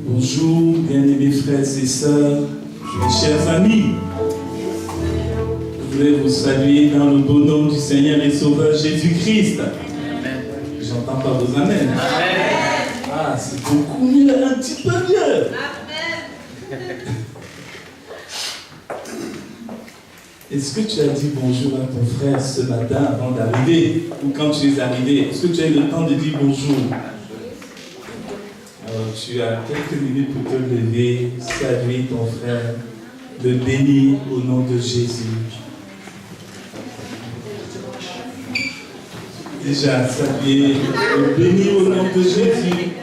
Bonjour, bien-aimés frères et sœurs, mes chers amis. Je voulais vous saluer dans le beau nom du Seigneur et Sauveur Jésus-Christ. J'entends pas vos amens. Ah, c'est beaucoup mieux, un petit peu mieux. Est-ce que tu as dit bonjour à ton frère ce matin avant d'arriver? Ou quand tu es arrivé? Est-ce que tu as eu le temps de dire bonjour? Alors tu as quelques minutes pour te lever, saluer ton frère, le bénir au nom de Jésus. Déjà, saluer, le bénir au nom de Jésus.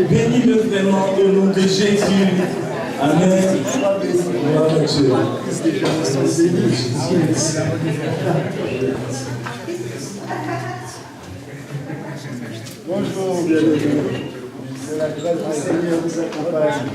Bénis-le vraiment au nom de Jésus. Amen. Gloire à Dieu. Bonjour, bienvenue. Que la grâce du Seigneur vous accompagne.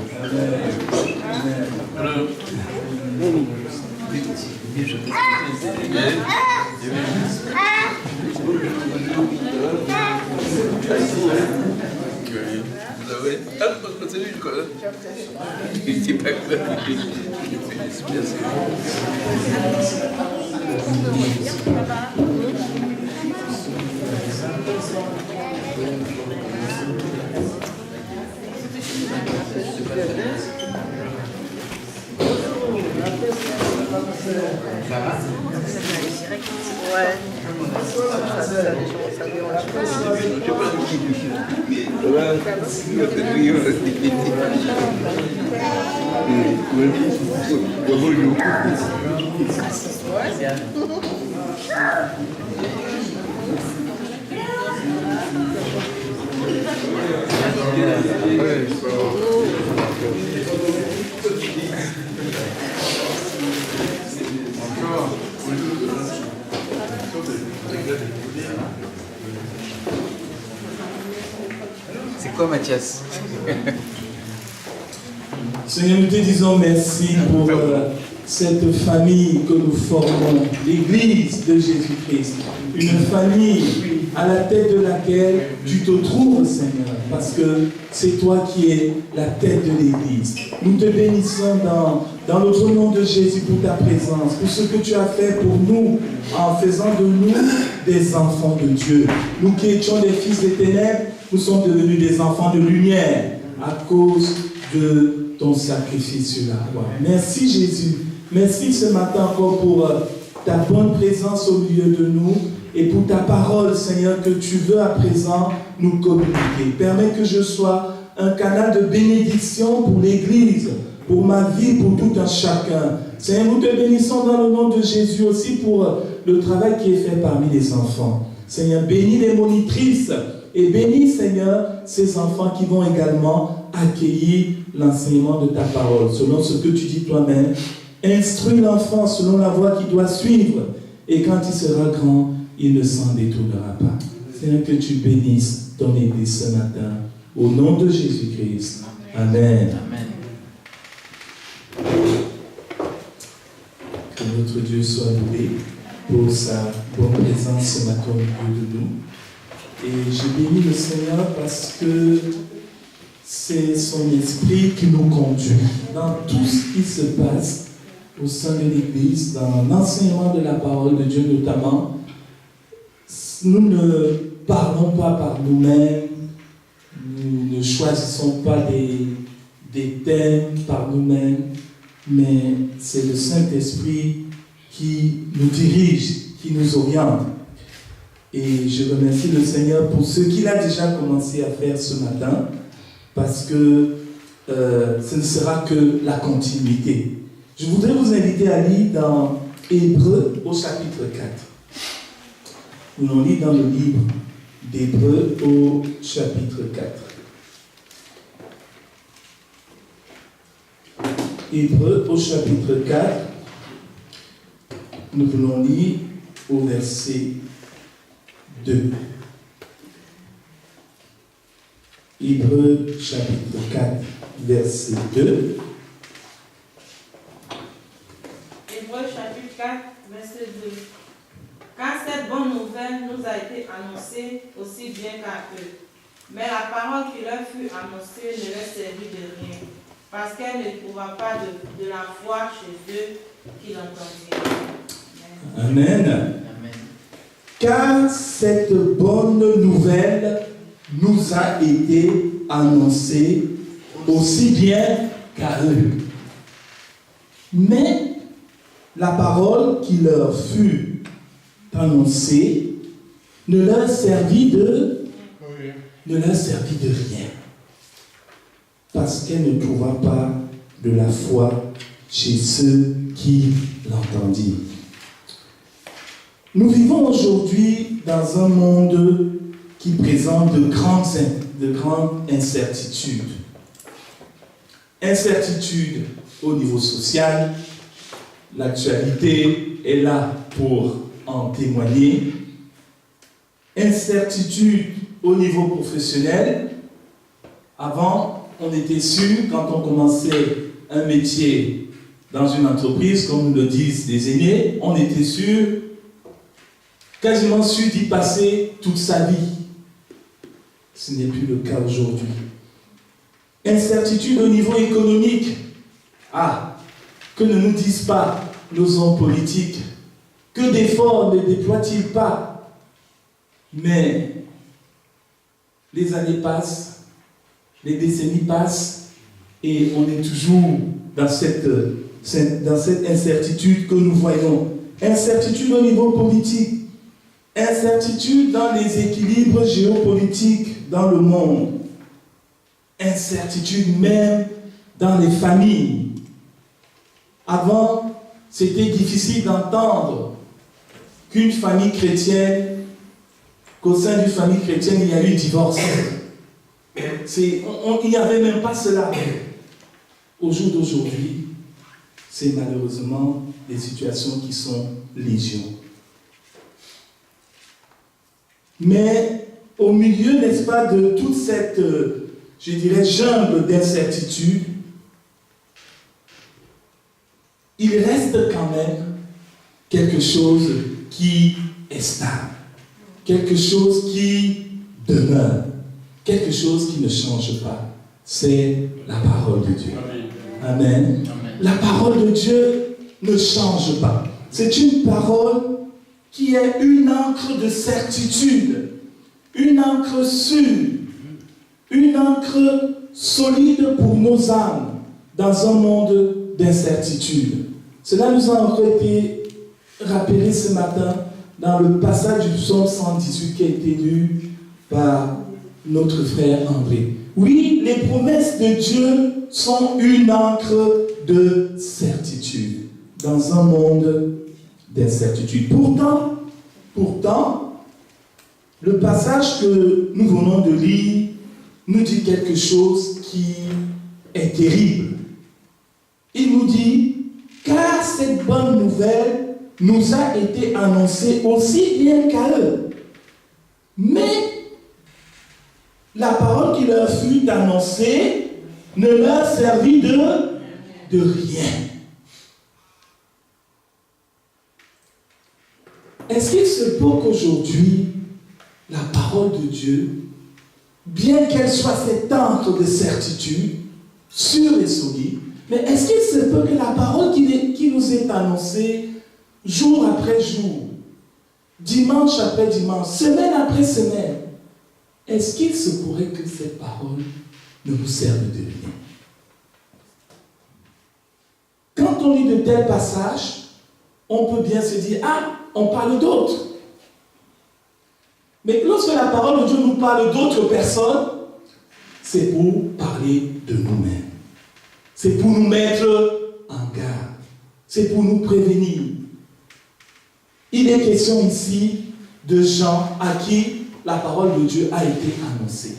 Ça va? Ouais. C'est quoi, Mathias? Seigneur, nous te disons merci pour cette famille que nous formons, l'Église de Jésus-Christ. Une famille à la tête de laquelle tu te trouves, Seigneur, parce que c'est toi qui es la tête de l'Église. Nous te bénissons dans notre nom de Jésus pour ta présence, pour ce que tu as fait pour nous, en faisant de nous des enfants de Dieu. Nous qui étions des fils des ténèbres, nous sommes devenus des enfants de lumière à cause de ton sacrifice sur la croix. Merci Jésus. Merci ce matin encore pour ta bonne présence au milieu de nous et pour ta parole, Seigneur, que tu veux à présent nous communiquer. Permets que je sois un canal de bénédiction pour l'Église, pour ma vie, pour tout un chacun. Seigneur, nous te bénissons dans le nom de Jésus aussi pour le travail qui est fait parmi les enfants. Seigneur, bénis les monitrices et bénis, Seigneur, ces enfants qui vont également accueillir l'enseignement de ta parole, selon ce que tu dis toi-même. Instruis l'enfant selon la voie qu'il doit suivre, et quand il sera grand, il ne s'en détournera pas. Seigneur, que tu bénisses ton Église ce matin, au nom de Jésus-Christ. Amen. Amen. Que notre Dieu soit loué pour sa bonne présence ce matin au milieu de nous. Et je bénis le Seigneur parce que c'est son esprit qui nous conduit dans tout ce qui se passe au sein de l'Église, dans l'enseignement de la parole de Dieu notamment. Nous ne parlons pas par nous-mêmes, nous ne choisissons pas des thèmes par nous-mêmes, mais c'est le Saint-Esprit qui nous dirige, qui nous oriente. Et je remercie le Seigneur pour ce qu'il a déjà commencé à faire ce matin, parce que ce ne sera que la continuité. Je voudrais vous inviter à lire dans Hébreux au chapitre 4. Nous allons lire dans le livre d'Hébreux au chapitre 4. Hébreux au chapitre 4, nous voulons lire au verset 2. Hébreux chapitre 4, verset 2. Hébreux chapitre 4, verset 2. Car cette bonne nouvelle nous a été annoncée aussi bien qu'à eux. Mais la parole qui leur fut annoncée ne leur servit de rien, parce qu'elle ne trouva pas de la foi chez eux qui l'entendirent. Amen. Amen. Car cette bonne nouvelle nous a été annoncée aussi bien qu'à eux. Mais la parole qui leur fut annoncée ne leur servit de rien. Parce qu'elle ne trouva pas de la foi chez ceux qui l'entendirent. Nous vivons aujourd'hui dans un monde qui présente de grandes incertitudes. Incertitudes au niveau social, l'actualité est là pour en témoigner. Incertitudes au niveau professionnel. Avant, on était sûr, quand on commençait un métier dans une entreprise, comme nous le disent les aînés, on était sûr, quasiment sûr d'y passer toute sa vie. Ce n'est plus le cas aujourd'hui. Incertitude au niveau économique. Ah, que ne nous disent pas nos hommes politiques? Que d'efforts ne déploient-ils pas? Mais les années passent, les décennies passent, et on est toujours dans cette incertitude que nous voyons. Incertitude au niveau politique, incertitude dans les équilibres géopolitiques dans le monde, incertitude même dans les familles. Avant, c'était difficile d'entendre qu'une famille chrétienne, qu'au sein d'une famille chrétienne, il y a eu divorce. Il n'y avait même pas cela. Au jour d'aujourd'hui, c'est malheureusement des situations qui sont légion. Mais au milieu, n'est-ce pas, de toute cette, je dirais, jungle d'incertitude, il reste quand même quelque chose qui est stable, quelque chose qui demeure, quelque chose qui ne change pas. C'est la parole de Dieu. Amen. Amen. La parole de Dieu ne change pas. C'est une parole qui est une encre de certitude, une encre sûre, une encre solide pour nos âmes dans un monde d'incertitude. Cela nous a encore été rappelé ce matin dans le passage du psaume 118 qui a été lu par notre frère André. Oui, les promesses de Dieu sont une encre de certitude dans un monde d'incertitude. Pourtant, le passage que nous venons de lire nous dit quelque chose qui est terrible. Il nous dit, car cette bonne nouvelle nous a été annoncée aussi bien qu'à eux. Mais la parole qui leur fut annoncée ne leur servit de rien. Est-ce qu'il se peut qu'aujourd'hui, la parole de Dieu, bien qu'elle soit cette encre de certitude, sûre et solide, mais est-ce qu'il se peut que la parole qui nous est annoncée jour après jour, dimanche après dimanche, semaine après semaine, est-ce qu'il se pourrait que cette parole ne nous serve de rien? Quand on lit de tels passages, on peut bien se dire, ah, on parle d'autres. Mais lorsque la parole de Dieu nous parle d'autres personnes, c'est pour parler de nous-mêmes. C'est pour nous mettre en garde. C'est pour nous prévenir. Il est question ici de gens à qui la parole de Dieu a été annoncée.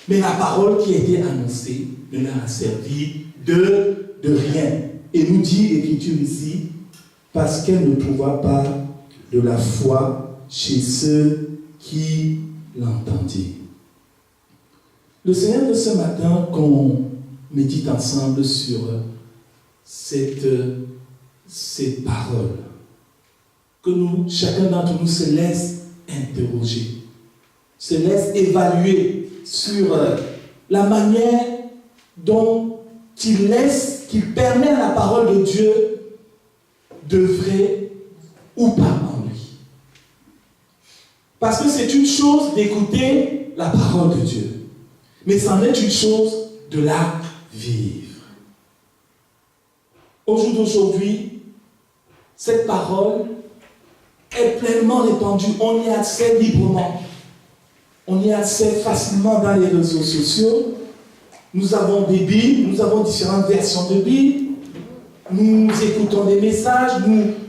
Mais la parole qui a été annoncée ne leur a servi de rien. Et nous dit l'Écriture ici, parce qu'elle ne trouva pas de la foi chez ceux qui l'entendirent. Le Seigneur de ce matin, qu'on médite ensemble sur ces paroles, que chacun d'entre nous se laisse interroger, se laisse évaluer sur la manière dont qu'il permet à la parole de Dieu d'œuvrer ou pas en lui. Parce que c'est une chose d'écouter la parole de Dieu, mais c'en est une chose de la vivre. Au jour d'aujourd'hui, cette parole est pleinement répandue. On y a accès librement. On y a accès facilement dans les réseaux sociaux. Nous avons des Bibles, nous avons différentes versions de Bible. Nous écoutons des messages,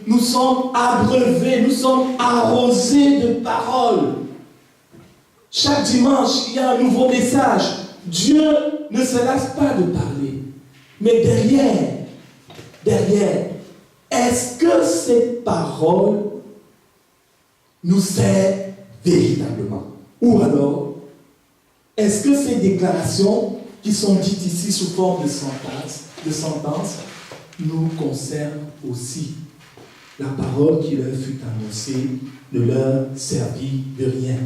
nous sommes abreuvés, nous sommes arrosés de paroles. Chaque dimanche, il y a un nouveau message. Dieu ne se lasse pas de parler. Mais derrière, est-ce que cette parole nous sert véritablement? Ou alors, est-ce que ces déclarations qui sont dites ici sous forme de sentence nous concernent aussi? La parole qui leur fut annoncée ne leur servit de rien.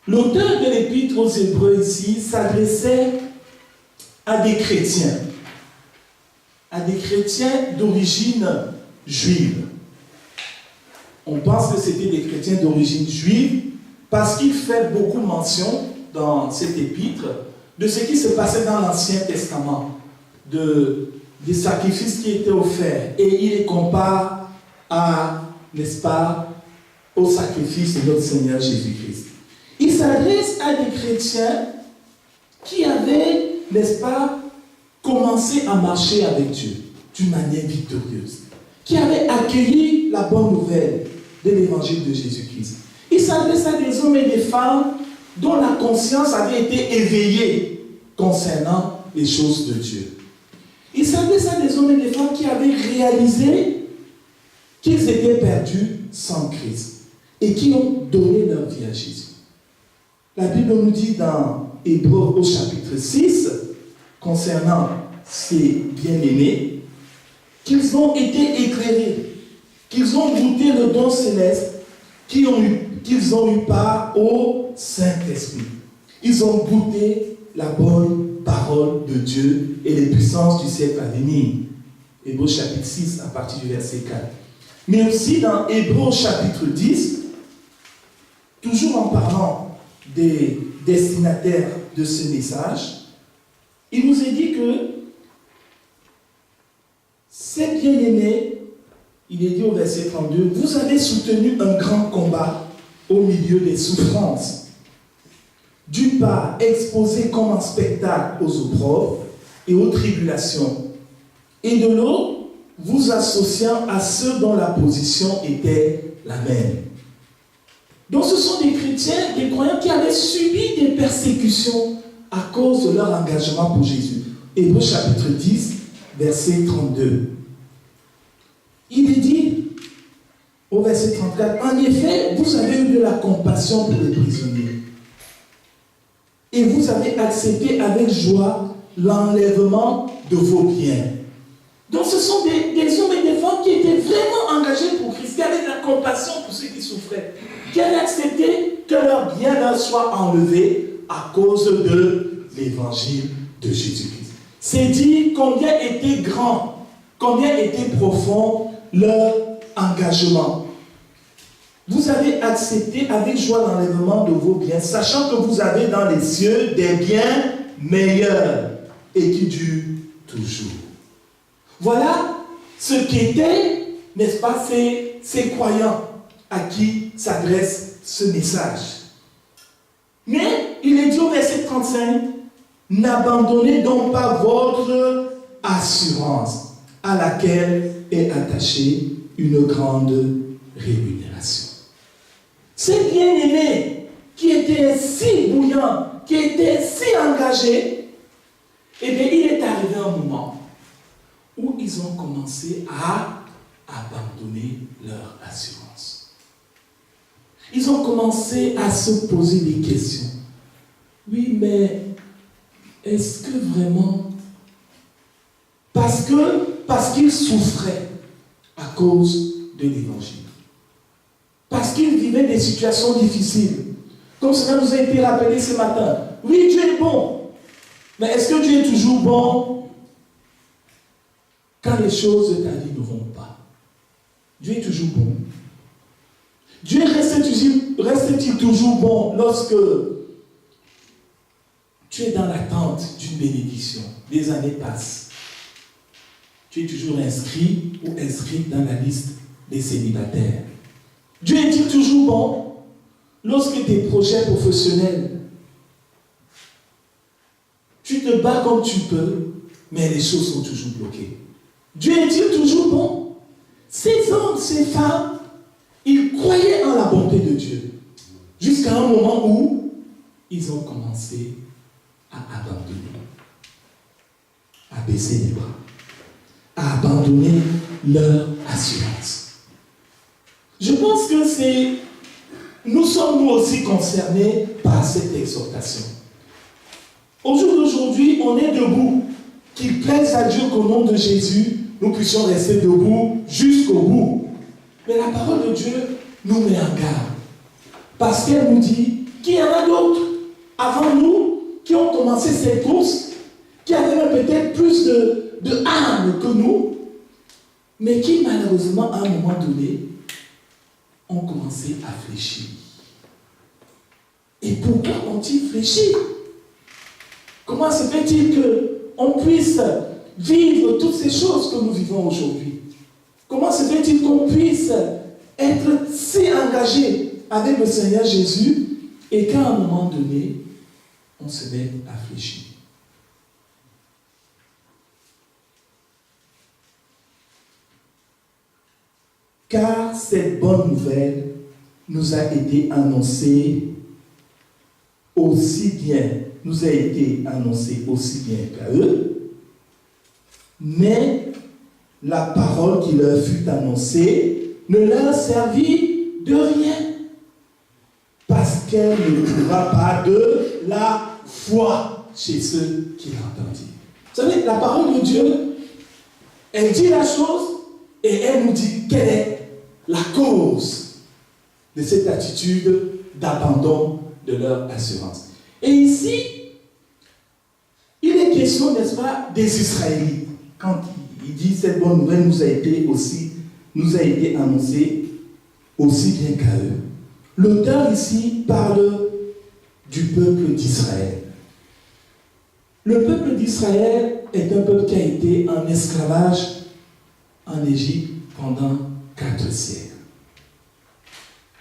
L'auteur de l'Épître aux Hébreux ici s'adressait à des chrétiens d'origine juive. On pense que c'était des chrétiens d'origine juive parce qu'il fait beaucoup mention dans cet épître de ce qui se passait dans l'Ancien Testament, des sacrifices qui étaient offerts, et il les compare au sacrifice de notre Seigneur Jésus-Christ. Il s'adresse à des chrétiens qui avaient, commencé à marcher avec Dieu d'une manière victorieuse, qui avaient accueilli la bonne nouvelle de l'évangile de Jésus-Christ. Il s'adresse à des hommes et des femmes dont la conscience avait été éveillée concernant les choses de Dieu. Il s'adresse à des hommes et des femmes qui avaient réalisé qu'ils étaient perdus sans Christ et qui ont donné leur vie à Jésus. La Bible nous dit dans Hébreux au chapitre 6, concernant ces bien-aimés, qu'ils ont été éclairés, qu'ils ont goûté le don céleste, qu'ils ont eu part au Saint-Esprit. Ils ont goûté la bonne parole de Dieu et les puissances du siècle à venir. Hébreux chapitre 6, à partir du verset 4. Mais aussi dans Hébreux chapitre 10, toujours en parlant des destinataires de ce message, il nous est dit que ces bien-aimés, il est dit au verset 32, vous avez soutenu un grand combat au milieu des souffrances. D'une part, exposés comme un spectacle aux opprobles et aux tribulations, et de l'autre, vous associant à ceux dont la position était la même. Donc ce sont des chrétiens, des croyants qui avaient subi des persécutions à cause de leur engagement pour Jésus. Hébreux chapitre 10, verset 32. Il est dit au verset 34, en effet, vous avez eu de la compassion pour les prisonniers et vous avez accepté avec joie l'enlèvement de vos biens. Donc ce sont des hommes et des femmes qui étaient vraiment engagés pour Christ, qui avaient de la compassion pour ceux qui souffraient, qui avaient accepté que leurs biens leur soient enlevés à cause de l'évangile de Jésus-Christ. C'est dit combien était grand, combien était profond leur engagement. Vous avez accepté avec joie l'enlèvement de vos biens, sachant que vous avez dans les cieux des biens meilleurs et qui durent toujours. Voilà ce qu'étaient, n'est-ce pas, ces croyants à qui s'adresse ce message. Mais il est dit au verset 35, n'abandonnez donc pas votre assurance à laquelle est attachée une grande rémunération. Ces bien-aimés qui étaient si bouillants, qui étaient si engagés, eh bien, il est arrivé un moment où ils ont commencé à abandonner leur assurance. Ils ont commencé à se poser des questions. Oui, mais est-ce que vraiment, parce qu'ils souffraient à cause de l'évangile, parce qu'ils vivaient des situations difficiles, Comme cela nous a été rappelé ce matin. Oui, Dieu est bon. Mais est-ce que Dieu est toujours bon quand les choses de ta vie ne vont pas? Dieu est toujours bon. Dieu reste-t-il toujours bon lorsque tu es dans l'attente d'une bénédiction? Des années passent. Tu es toujours inscrit ou inscrite dans la liste des célibataires. Dieu est-il toujours bon lorsque tes projets professionnels, tu te bats comme tu peux, mais les choses sont toujours bloquées? Dieu est-il toujours bon? Ces hommes, ces femmes, ils croyaient en la bonté de Dieu. Jusqu'à un moment où ils ont commencé à abandonner, à baisser les bras, à abandonner leur assurance. Je pense que nous sommes nous aussi concernés par cette exhortation. Au jour d'aujourd'hui, on est debout. Qu'il plaise à Dieu qu'au nom de Jésus, nous puissions rester debout jusqu'au bout. Mais la parole de Dieu nous met en garde. Parce qu'elle nous dit qu'il y en a d'autres avant nous qui ont commencé cette course, qui avaient même peut-être plus de âme que nous, mais qui malheureusement à un moment donné ont commencé à fléchir. Et pourquoi ont-ils fléchi? Comment se fait-il qu'on puisse vivre toutes ces choses que nous vivons aujourd'hui? Comment se fait-il qu'on puisse être si engagé avec le Seigneur Jésus et qu'à un moment donné, on se met à fléchir? Car cette bonne nouvelle nous a été annoncée aussi bien qu'à eux, mais la parole qui leur fut annoncée ne leur servit de rien, parce qu'elle ne trouva pas de la foi chez ceux qui l'entendirent. Vous savez, la parole de Dieu, elle dit la chose et elle nous dit quelle est la cause de cette attitude d'abandon de leur assurance. Et ici, il est question, n'est-ce pas, des Israélites. Quand il dit cette bonne nouvelle nous a été annoncée aussi bien qu'à eux. L'auteur ici parle du peuple d'Israël. Le peuple d'Israël est un peuple qui a été en esclavage en Égypte pendant 4 siècles.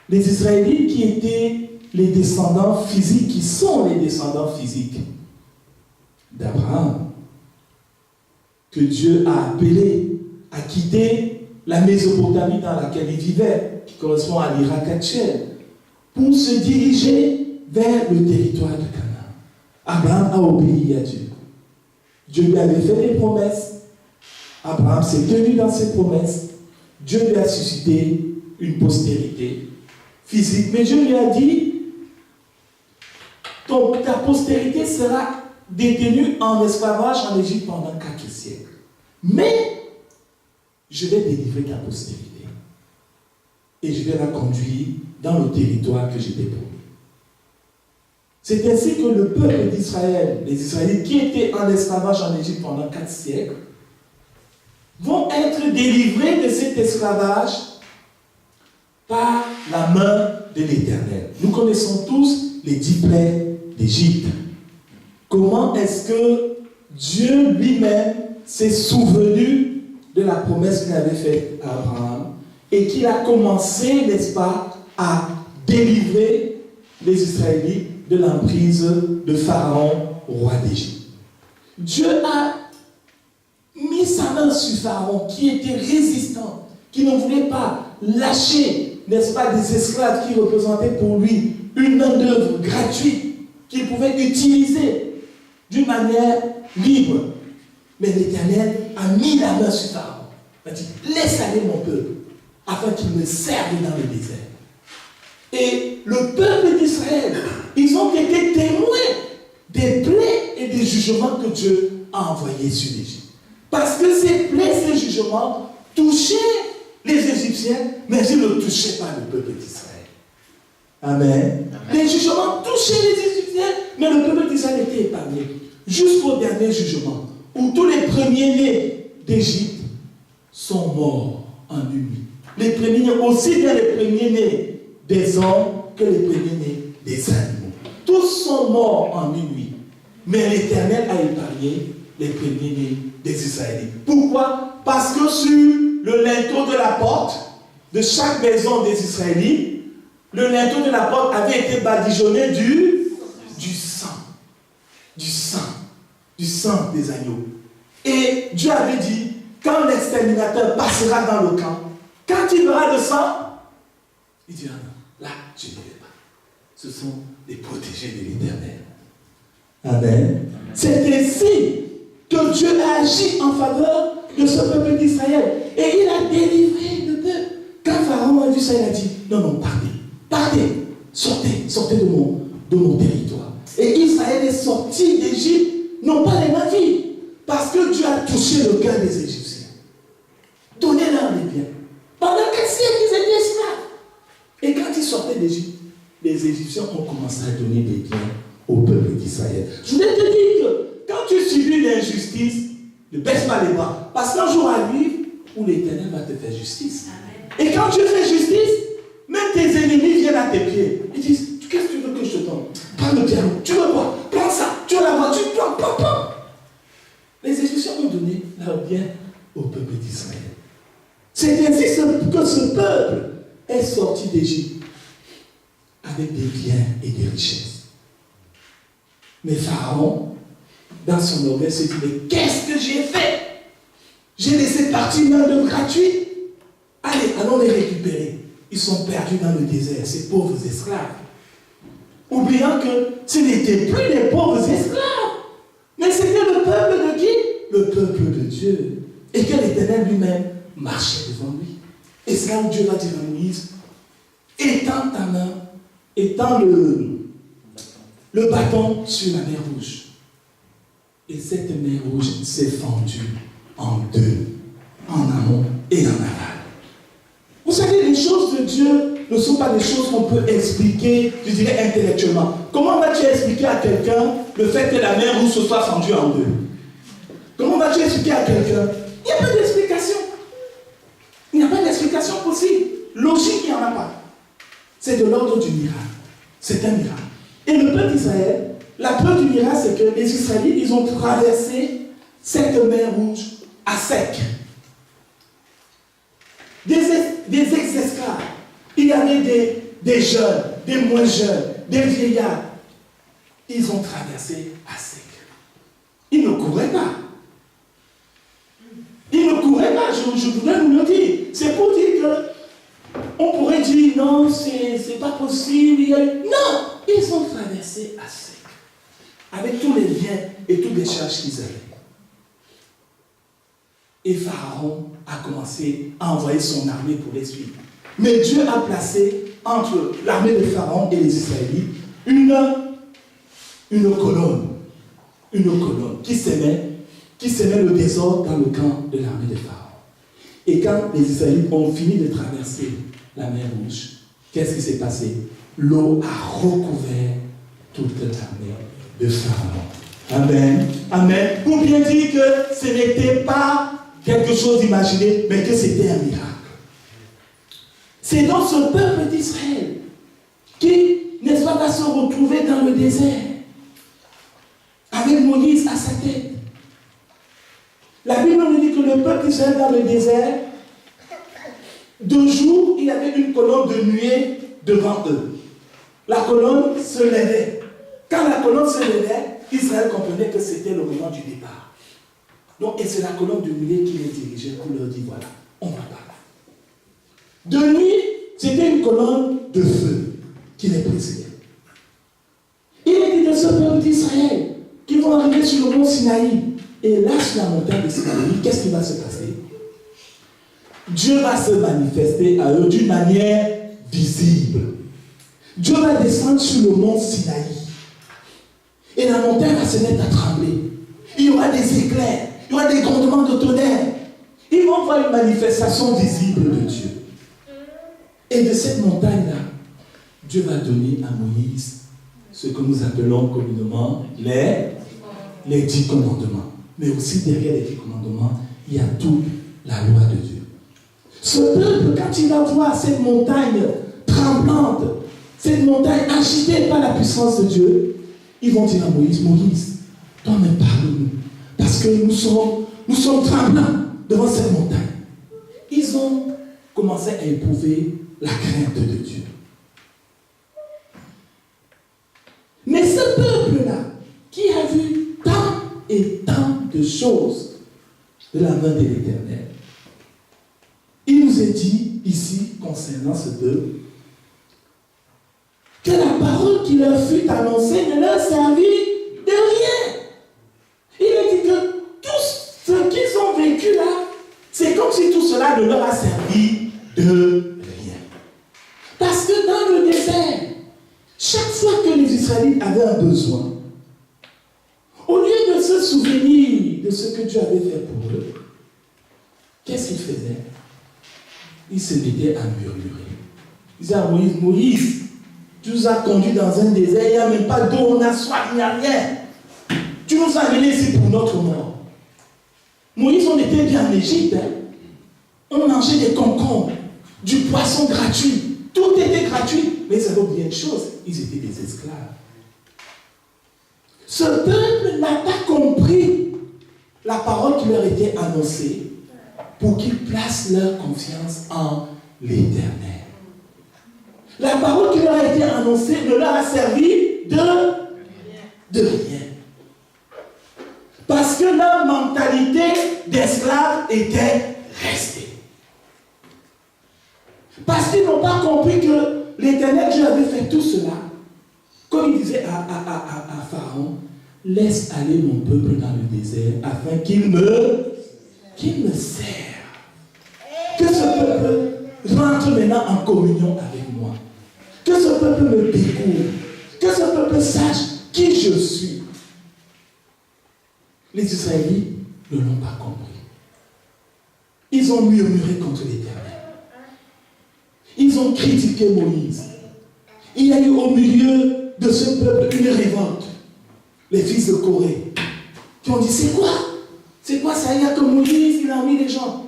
Les Israélites qui étaient les descendants physiques, qui sont les descendants physiques d'Abraham, que Dieu a appelé à quitter la Mésopotamie dans laquelle il vivait, qui correspond à l'Irak actuel, pour se diriger vers le territoire de Canaan. Abraham a obéi à Dieu. Dieu lui avait fait des promesses. Abraham s'est tenu dans ses promesses. Dieu lui a suscité une postérité physique. Mais Dieu lui a dit, ta postérité sera détenue en esclavage en Égypte pendant 4 siècles. Mais je vais délivrer ta postérité. Et je vais la conduire dans le territoire que j'ai promis. C'est ainsi que le peuple d'Israël, les Israélites qui étaient en esclavage en Égypte pendant 4 siècles, vont être délivrés de cet esclavage par la main de l'Éternel. Nous connaissons tous les 10 plaies d'Égypte. Comment est-ce que Dieu lui-même s'est souvenu de la promesse qu'il avait faite à Abraham et qu'il a commencé, n'est-ce pas, à délivrer les Israélites de l'emprise de Pharaon, roi d'Égypte. Dieu a mis sa main sur Pharaon qui était résistant, qui ne voulait pas lâcher, n'est-ce pas, des esclaves qui représentaient pour lui une main-d'œuvre gratuite qu'il pouvait utiliser d'une manière libre. Mais l'Éternel a mis la main sur Pharaon. Il a dit, laisse aller mon peuple, afin qu'il me serve dans le désert. Et le peuple d'Israël, ils ont été témoins des plaies et des jugements que Dieu a envoyés sur l'Égypte. Parce que ces plaies, ces jugements touchaient les Égyptiens, mais ils ne touchaient pas le peuple d'Israël. Amen. Les jugements touchaient les Égyptiens, mais le peuple d'Israël était épargné. Jusqu'au dernier jugement, où tous les premiers-nés d'Égypte sont morts en une nuit. Les premiers-nés, aussi bien les premiers-nés des hommes que les premiers-nés des animaux. Tous sont morts en une nuit. Mais l'Éternel a épargné les premiers-nés des Israélites. Pourquoi? Parce que sur le linteau de la porte de chaque maison des Israélites, le linteau de la porte avait été badigeonné du sang des agneaux. Et Dieu avait dit, quand l'exterminateur passera dans le camp, quand il verra le sang, il dira non, là, je ne vais pas. Ce sont les protégés de l'Éternel. Amen. C'est ainsi que Dieu a agi en faveur de ce peuple d'Israël. Et il a délivré le peuple. Quand Pharaon a vu ça, il a dit, non, partez, sortez de mon territoire. Et Israël est sorti d'Égypte, non pas les mains vides, parce que Dieu a touché le cœur des Égyptiens. Donnez-leur les biens. Pendant 4 siècles, ils étaient esclaves. Et quand ils sortaient d'Égypte, les Égyptiens ont commencé à donner des biens au peuple d'Israël. Je voulais te dire que quand tu subis l'injustice, ne baisse pas les bras. Parce qu'un jour arrive où l'Éternel va te faire justice. Amen. Et quand tu fais justice, même tes ennemis viennent à tes pieds. Ils disent, qu'est-ce que tu veux que je te donne? Prends le piano. Tu veux quoi? Prends ça. Tu veux la voiture? Prends. Les Égyptiens ont donné leur bien au peuple d'Israël. C'est ainsi que ce peuple est sorti d'Égypte avec des biens et des richesses. Mais Pharaon, dans son orgueil, se dit, mais qu'est-ce que j'ai fait? J'ai laissé partir main-d'œuvre gratuite. Allez, allons les récupérer. Ils sont perdus dans le désert, ces pauvres esclaves. Oubliant que ce n'étaient plus les pauvres esclaves, mais c'était le peuple de qui? Le peuple de Dieu. Et que l'Éternel lui-même marchait devant lui. Et c'est là où Dieu va dire à Moïse, étends ta main, étends le bâton sur la mer Rouge. Et cette mer Rouge s'est fendue en deux, en amont et en aval. Vous savez, les choses de Dieu ne sont pas des choses qu'on peut expliquer, je dirais, intellectuellement. Comment vas-tu expliquer à quelqu'un le fait que la mer Rouge se soit fendue en deux? Comment vas-tu expliquer à quelqu'un? Il n'y a pas d'explication. Il n'y a pas d'explication possible. Logique, il n'y en a pas. C'est de l'ordre du miracle. C'est un miracle. Et le peuple d'Israël, la preuve du miracle, c'est que les Israélites, ils ont traversé cette mer Rouge à sec. Des ex-esclaves. Il y avait des jeunes, des moins jeunes, des vieillards. Ils ont traversé à sec. Ils ne couraient pas. Je voudrais vous le dire. C'est pour dire que on pourrait dire non, c'est pas possible. Non, ils ont traversé à sec. Avec tous les biens et toutes les charges qu'ils avaient. Et Pharaon a commencé à envoyer son armée pour les suivre. Mais Dieu a placé entre l'armée de Pharaon et les Israélites une colonne qui semait le désordre dans le camp de l'armée de Pharaon. Et quand les Israélites ont fini de traverser la mer Rouge, qu'est-ce qui s'est passé? L'eau a recouvert toute l'armée de Pharaon. Amen. Amen. Pour bien dire que ce n'était pas quelque chose d'imaginé, mais que c'était un miracle. C'est donc ce peuple d'Israël qui, n'est-ce pas, va se retrouver dans le désert avec Moïse à sa tête. La Bible nous dit que le peuple d'Israël dans le désert, de jour, il y avait une colonne de nuée devant eux. La colonne se levait. Quand la colonne se levait, Israël comprenait que c'était le moment du départ. Donc, et c'est la colonne de nuée qui les dirigeait pour leur dire, voilà, on va pas là. De nuit, c'était une colonne de feu qui les précédait. Il est dit de ce peuple d'Israël qui vont arriver sur le mont Sinaï. Et là, sur la montagne de Sinaï, qu'est-ce qui va se passer? Dieu va se manifester à eux d'une manière visible. Dieu va descendre sur le mont Sinaï. Et la montagne va se mettre à trembler. Il y aura des éclairs, il y aura des grondements de tonnerre. Ils vont voir une manifestation visible de Dieu. Et de cette montagne-là, Dieu va donner à Moïse ce que nous appelons communément les 10 commandements. Mais aussi derrière les 10 commandements, il y a toute la loi de Dieu. Ce peuple, quand il va voir cette montagne tremblante, cette montagne agitée par la puissance de Dieu, ils vont dire à Moïse, Moïse, toi-même parle-nous, parce que nous sommes tremblants devant cette montagne. Ils ont commencé à éprouver la crainte de Dieu. Mais ce peuple-là, qui a vu tant et tant de choses de la main de l'Éternel, il nous est dit ici, concernant ce peuple, que la parole qui leur fut annoncée ne leur servit de rien. Il a dit que tout ce qu'ils ont vécu là, c'est comme si tout cela ne leur a servi de rien. Parce que dans le désert, chaque fois que les Israélites avaient un besoin, au lieu de se souvenir de ce que Dieu avait fait pour eux, qu'est-ce qu'ils faisaient? Ils se mettaient à murmurer. Ils disaient à Moïse, Moïse, tu nous as conduits dans un désert, il n'y a même pas d'eau, on a soif, il n'y a rien. Tu nous as amenés ici pour notre mort. Moïse, on était bien en Égypte. Hein? On mangeait des concombres, du poisson gratuit. Tout était gratuit. Mais ils avaient oublié une chose, ils étaient des esclaves. Ce peuple n'a pas compris la parole qui leur était annoncée pour qu'ils placent leur confiance en l'Éternel. La parole qui leur a été annoncée ne leur a servi de rien. Parce que leur mentalité d'esclave était restée. Parce qu'ils n'ont pas compris que l'Éternel Dieu avait fait tout cela. Comme il disait à Pharaon, laisse aller mon peuple dans le désert afin qu'il me serve. Que ce peuple rentre maintenant en communion avec moi. Que ce peuple me découvre. Que ce peuple sache qui je suis. Les Israélites ne l'ont pas compris. Ils ont murmuré contre l'Éternel. Ils ont critiqué Moïse. Il y a eu au milieu de ce peuple une révolte. Les fils de Corée qui ont dit, c'est quoi? C'est quoi ça? Il n'y a que Moïse, il a mis les gens.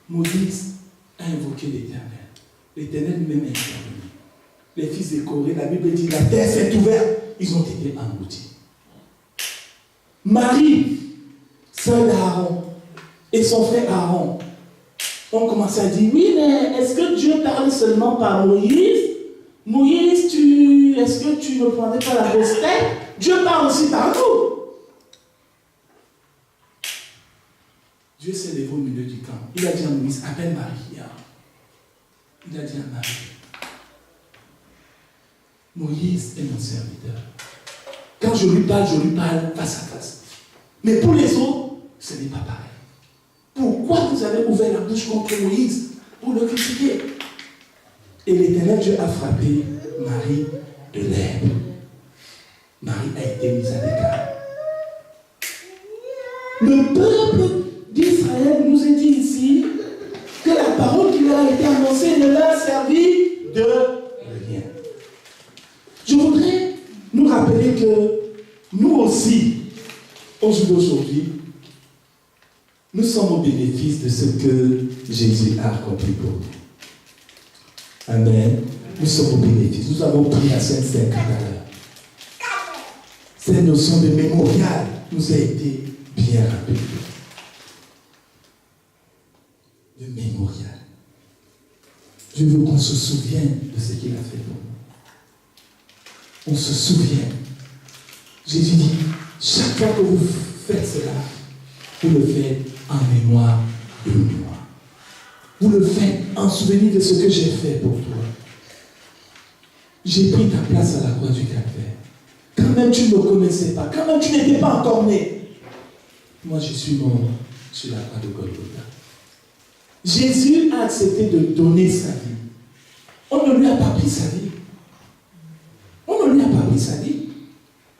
Moïse a invoqué l'Éternel. L'Éternel même a intervenu. Les fils de Corée, la Bible dit, la terre s'est ouverte. Ils ont été engloutis. Marie, sœur d'Aaron, et son frère Aaron ont commencé à dire, oui, mais est-ce que Dieu parle seulement par Moïse? Moïse, est-ce que tu ne prendrais pas la grosse tête? Dieu parle aussi par nous. Dieu s'est levé au milieu du camp. Il a dit à Moïse, appelle Marie. Il a dit à Marie, Moïse est mon serviteur. Quand je lui parle face à face. Mais pour les autres, ce n'est pas pareil. Pourquoi vous avez ouvert la bouche contre Moïse pour le critiquer? Et l'Éternel Dieu a frappé Marie de lèvres. Marie a été mise à l'écart. Le peuple d'Israël nous est dit ici que la parole qui leur a été annoncée ne leur a servi de rien. Je voudrais nous rappeler que nous aussi, au jour d'aujourd'hui, nous sommes au bénéfice de ce que Jésus a accompli pour nous. Amen. Nous sommes au bénéfice. Nous avons pris la Sainte Seine tout à l'heure. Cette notion de mémorial nous a été bien rappelée. De mémorial. Je veux qu'on se souvienne de ce qu'il a fait pour nous. On se souvient. Jésus dit, chaque fois que vous faites cela, vous le faites en mémoire de moi. Vous le faites en souvenir de ce que j'ai fait pour toi. J'ai pris ta place à la croix du Calvaire. Quand même tu ne me connaissais pas, quand même tu n'étais pas encore né, moi je suis mort sur la croix de Golgotha. Jésus a accepté de donner sa vie. On ne lui a pas pris sa vie. On ne lui a pas pris sa vie.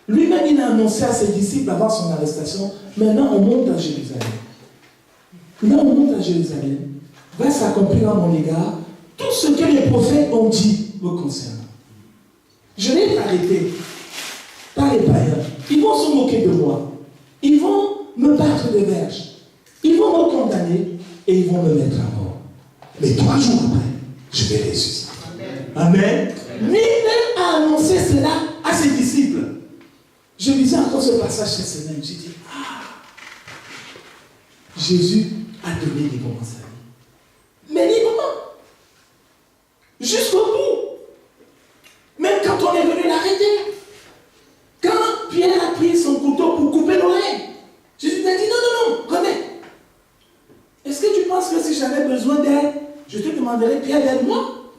Lui-même, il a annoncé à ses disciples avant son arrestation, maintenant on monte à Jérusalem. Là, on monte à Jérusalem. Va s'accomplir à mon égard tout ce que les prophètes ont dit me concernant. Je vais être arrêté par les païens. Ils vont se moquer de moi. Ils vont me battre de verges. Ils vont me condamner et ils vont me mettre à mort. Mais 3 jours après, je vais ressusciter. Amen. Lui-même a annoncé cela à ses disciples. Je lisais encore ce passage cette semaine. J'ai dit, Jésus a donné librement sa vie. Mais librement. Jusqu'au bout. Même quand on est venu l'arrêter. Quand Pierre a pris son couteau pour couper l'oreille, Jésus m'a dit, non, remets. Est-ce que tu penses que si j'avais besoin d'aide, je te demanderais, Pierre, aide-moi?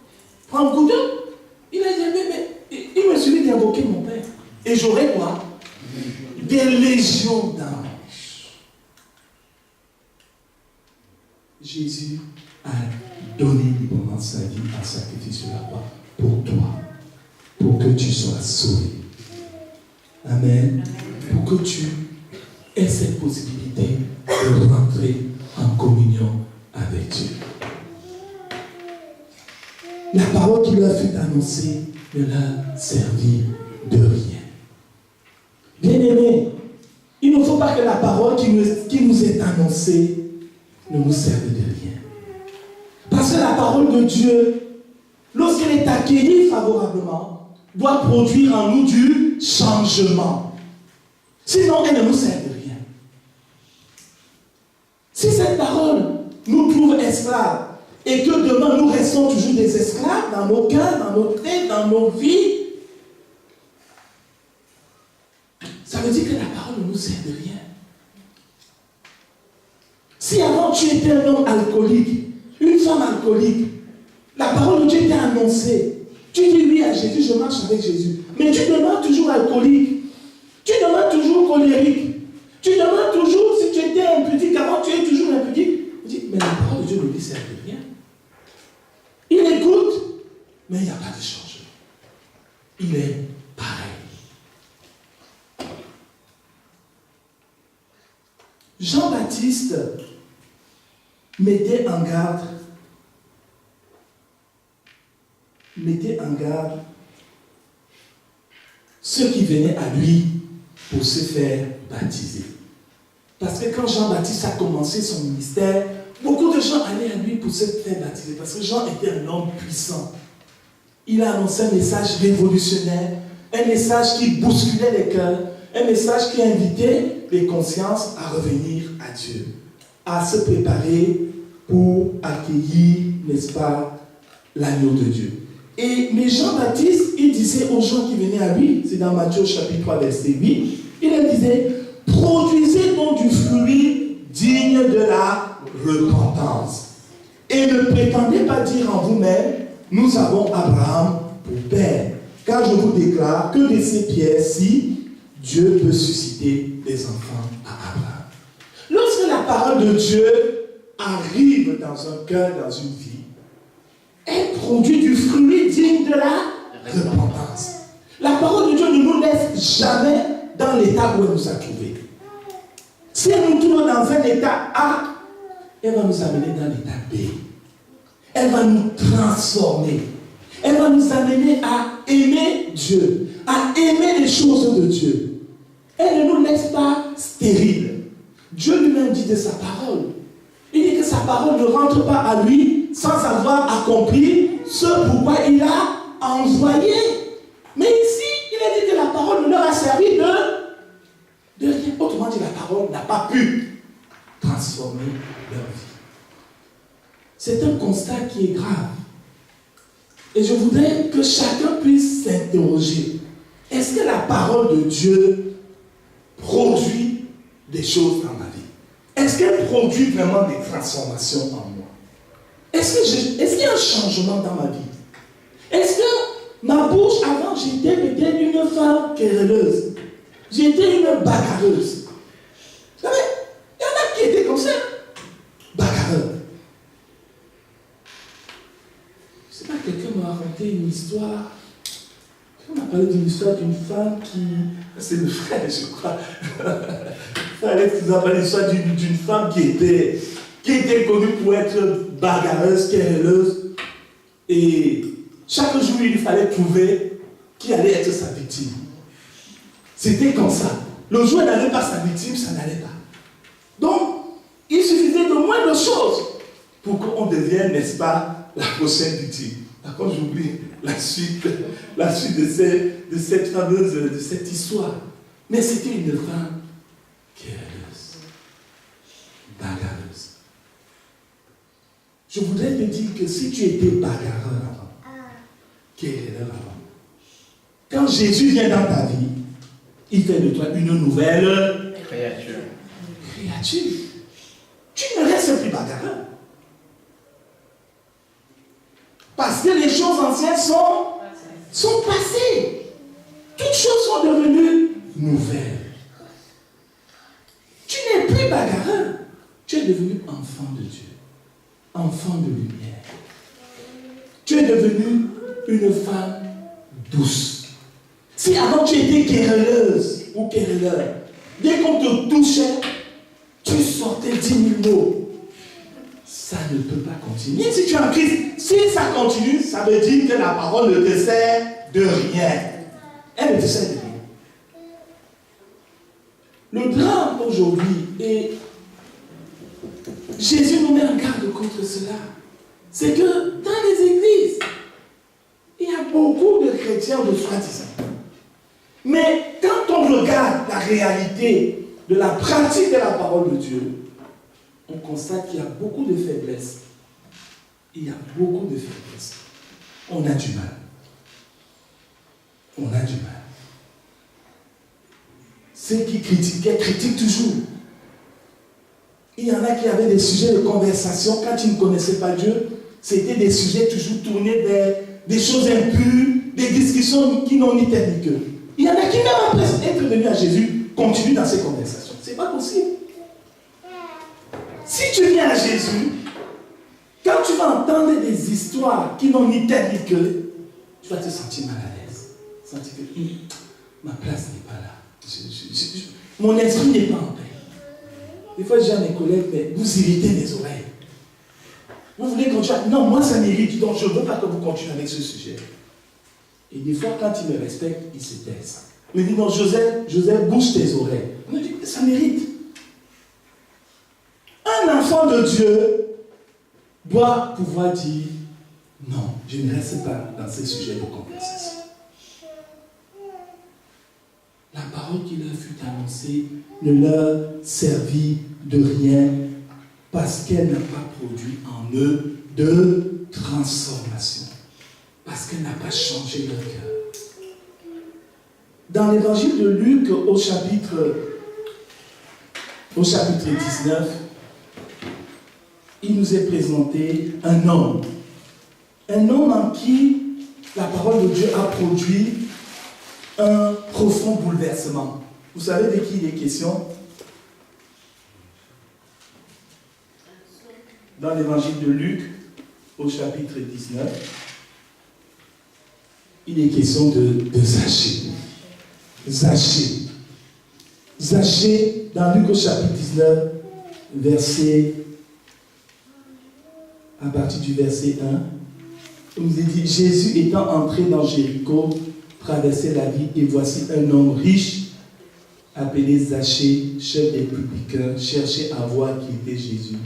Prends un couteau. Il a dit, mais il me suffit d'invoquer mon Père. Et j'aurai quoi? Des légions d'anges. Jésus a donné librement sa vie en sacrifice sur la croix pour toi, pour que tu sois sauvé. Amen. Pour que tu aies cette possibilité de rentrer en communion avec Dieu. La parole qui lui a fait annoncer ne l'a servi de rien. Bien-aimés, il ne faut pas que la parole qui nous est annoncée ne nous serve de rien. Parce que la parole de Dieu, lorsqu'elle est accueillie favorablement, doit produire en nous du changement. Sinon, elle ne nous sert de rien. Si cette parole nous trouve esclaves, et que demain nous restons toujours des esclaves dans nos cœurs, dans nos têtes, dans nos vies, ça veut dire que la parole ne nous sert de rien. Si avant tu étais un homme alcoolique, une femme alcoolique, la parole de Dieu était annoncée. Tu dis oui à Jésus, je marche avec Jésus. Mais tu demeures toujours alcoolique. Tu demeures toujours colérique. Tu demeures toujours, si tu étais impudique, avant tu es toujours impudique. Tu dis, mais la parole de Dieu ne lui sert de rien. Il écoute, mais il n'y a pas de changement. Il est pareil. Jean-Baptiste mettait en garde ceux qui venaient à lui pour se faire baptiser. Parce que quand Jean-Baptiste a commencé son ministère, beaucoup de gens allaient à lui pour se faire baptiser. Parce que Jean était un homme puissant. Il a annoncé un message révolutionnaire, un message qui bousculait les cœurs, un message qui invitait les consciences à revenir à Dieu, à se préparer pour accueillir, n'est-ce pas, l'agneau de Dieu. Mais Jean-Baptiste, il disait aux gens qui venaient à lui, c'est dans Matthieu chapitre 3, verset 8, il leur disait, produisez donc du fruit digne de la repentance. Et ne prétendez pas dire en vous-même, nous avons Abraham pour père. Car je vous déclare que de ces pierres-ci, Dieu peut susciter des enfants à Abraham. Lorsque la parole de Dieu arrive dans un cœur, dans une vie, elle produit du fruit digne de la repentance. La parole de Dieu ne nous laisse jamais dans l'état où elle nous a trouvés. Si elle nous trouve dans un état A, elle va nous amener dans l'état B. Elle va nous transformer. Elle va nous amener à aimer Dieu, à aimer les choses de Dieu. Elle ne nous laisse pas stériles. Dieu lui-même dit de sa parole. Il dit que sa parole ne rentre pas à lui sans avoir accompli ce pourquoi il a envoyé. Mais ici, il a dit que la parole ne leur a servi de rien. Autrement dit, la parole n'a pas pu transformer leur vie. C'est un constat qui est grave. Et je voudrais que chacun puisse s'interroger. Est-ce que la parole de Dieu produit des choses dans ma vie? Est-ce qu'elle produit vraiment des transformations en moi? Est-ce qu'il y a un changement dans ma vie? Est-ce que ma bouche, avant, j'étais peut-être une femme querelleuse? J'étais une bagarreuse. Vous savez, il y en a qui étaient comme ça. Bagarreurs. Je ne sais pas, quelqu'un m'a raconté une histoire. On m'a parlé d'une histoire d'une femme qui... C'est le frère, je crois. Le frère Alex nous a parlé de l'histoire d'une femme qui était connue pour être bagarreuse, querelleuse. Et chaque jour, il lui fallait trouver qui allait être sa victime. C'était comme ça. Le jour où elle n'avait pas sa victime, ça n'allait pas. Donc, il suffisait de moins de choses pour qu'on devienne, n'est-ce pas, la prochaine victime. D'accord, j'oublie la suite de cette histoire. Mais c'était une femme querelleuse, bagarreuse. Je voudrais te dire que si tu étais bagarreur avant, querelleur avant, quand Jésus vient dans ta vie, il fait de toi une nouvelle créature. Tu ne restes plus bagarreur. Parce que les choses anciennes sont passées. Toutes choses sont devenues nouvelles. Tu n'es plus bagarreur. Tu es devenu enfant de Dieu. Enfant de lumière. Tu es devenue une femme douce. Si avant tu étais querelleuse ou querelleur, dès qu'on te touchait, tu sortais 10 000 mots. Ça ne peut pas continuer. Si tu es en Christ, si ça continue, ça veut dire que la parole ne te sert de rien. Elle ne te sert de rien. Le drame aujourd'hui, et Jésus nous met en garde contre cela, c'est que dans les églises, il y a beaucoup de chrétiens de soi-disant. Mais quand on regarde la réalité de la pratique de la parole de Dieu, on constate qu'il y a beaucoup de faiblesses. Il y a beaucoup de faiblesses. On a du mal. On a du mal. Ceux qui critiquaient, critiquent toujours. Il y en a qui avaient des sujets de conversation. Quand ils ne connaissaient pas Dieu, c'était des sujets toujours tournés vers des choses impures, des discussions qui n'ont ni tête ni queue. Il y en a qui, même après être venus à Jésus, continuent dans ces conversations. Ce n'est pas possible. Si tu viens à Jésus, quand tu vas entendre des histoires qui n'ont ni tête ni queue, tu vas te sentir mal à l'aise. Sentir que ma place n'est pas là. Mon esprit n'est pas en paix. Des fois, je dis à mes collègues, mais vous irritez mes oreilles. Vous voulez continuer? Non, moi ça m'irrite, donc je ne veux pas que vous continuez avec ce sujet. Et des fois, quand ils me respectent, ils se taisent. Ils me disent, non, Joseph, bouge tes oreilles. Je me dis, ça mérite. Un enfant de Dieu doit pouvoir dire, non, je ne reste pas dans ces sujets de conversation. La parole qui leur fut annoncée ne leur servit de rien parce qu'elle n'a pas produit en eux de transformation. Parce qu'elle n'a pas changé leur cœur. Dans l'évangile de Luc, au chapitre 19, il nous est présenté un homme en qui la parole de Dieu a produit un profond bouleversement. Vous savez de qui il est question? Dans l'évangile de Luc, au chapitre 19, il est question de Zachée. Zachée, dans Luc au chapitre 19, à partir du verset 1, il nous est dit, Jésus étant entré dans Jéricho, traversait la ville, et voici un homme riche, appelé Zachée, chef des publicains, cherchait à voir qui était Jésus.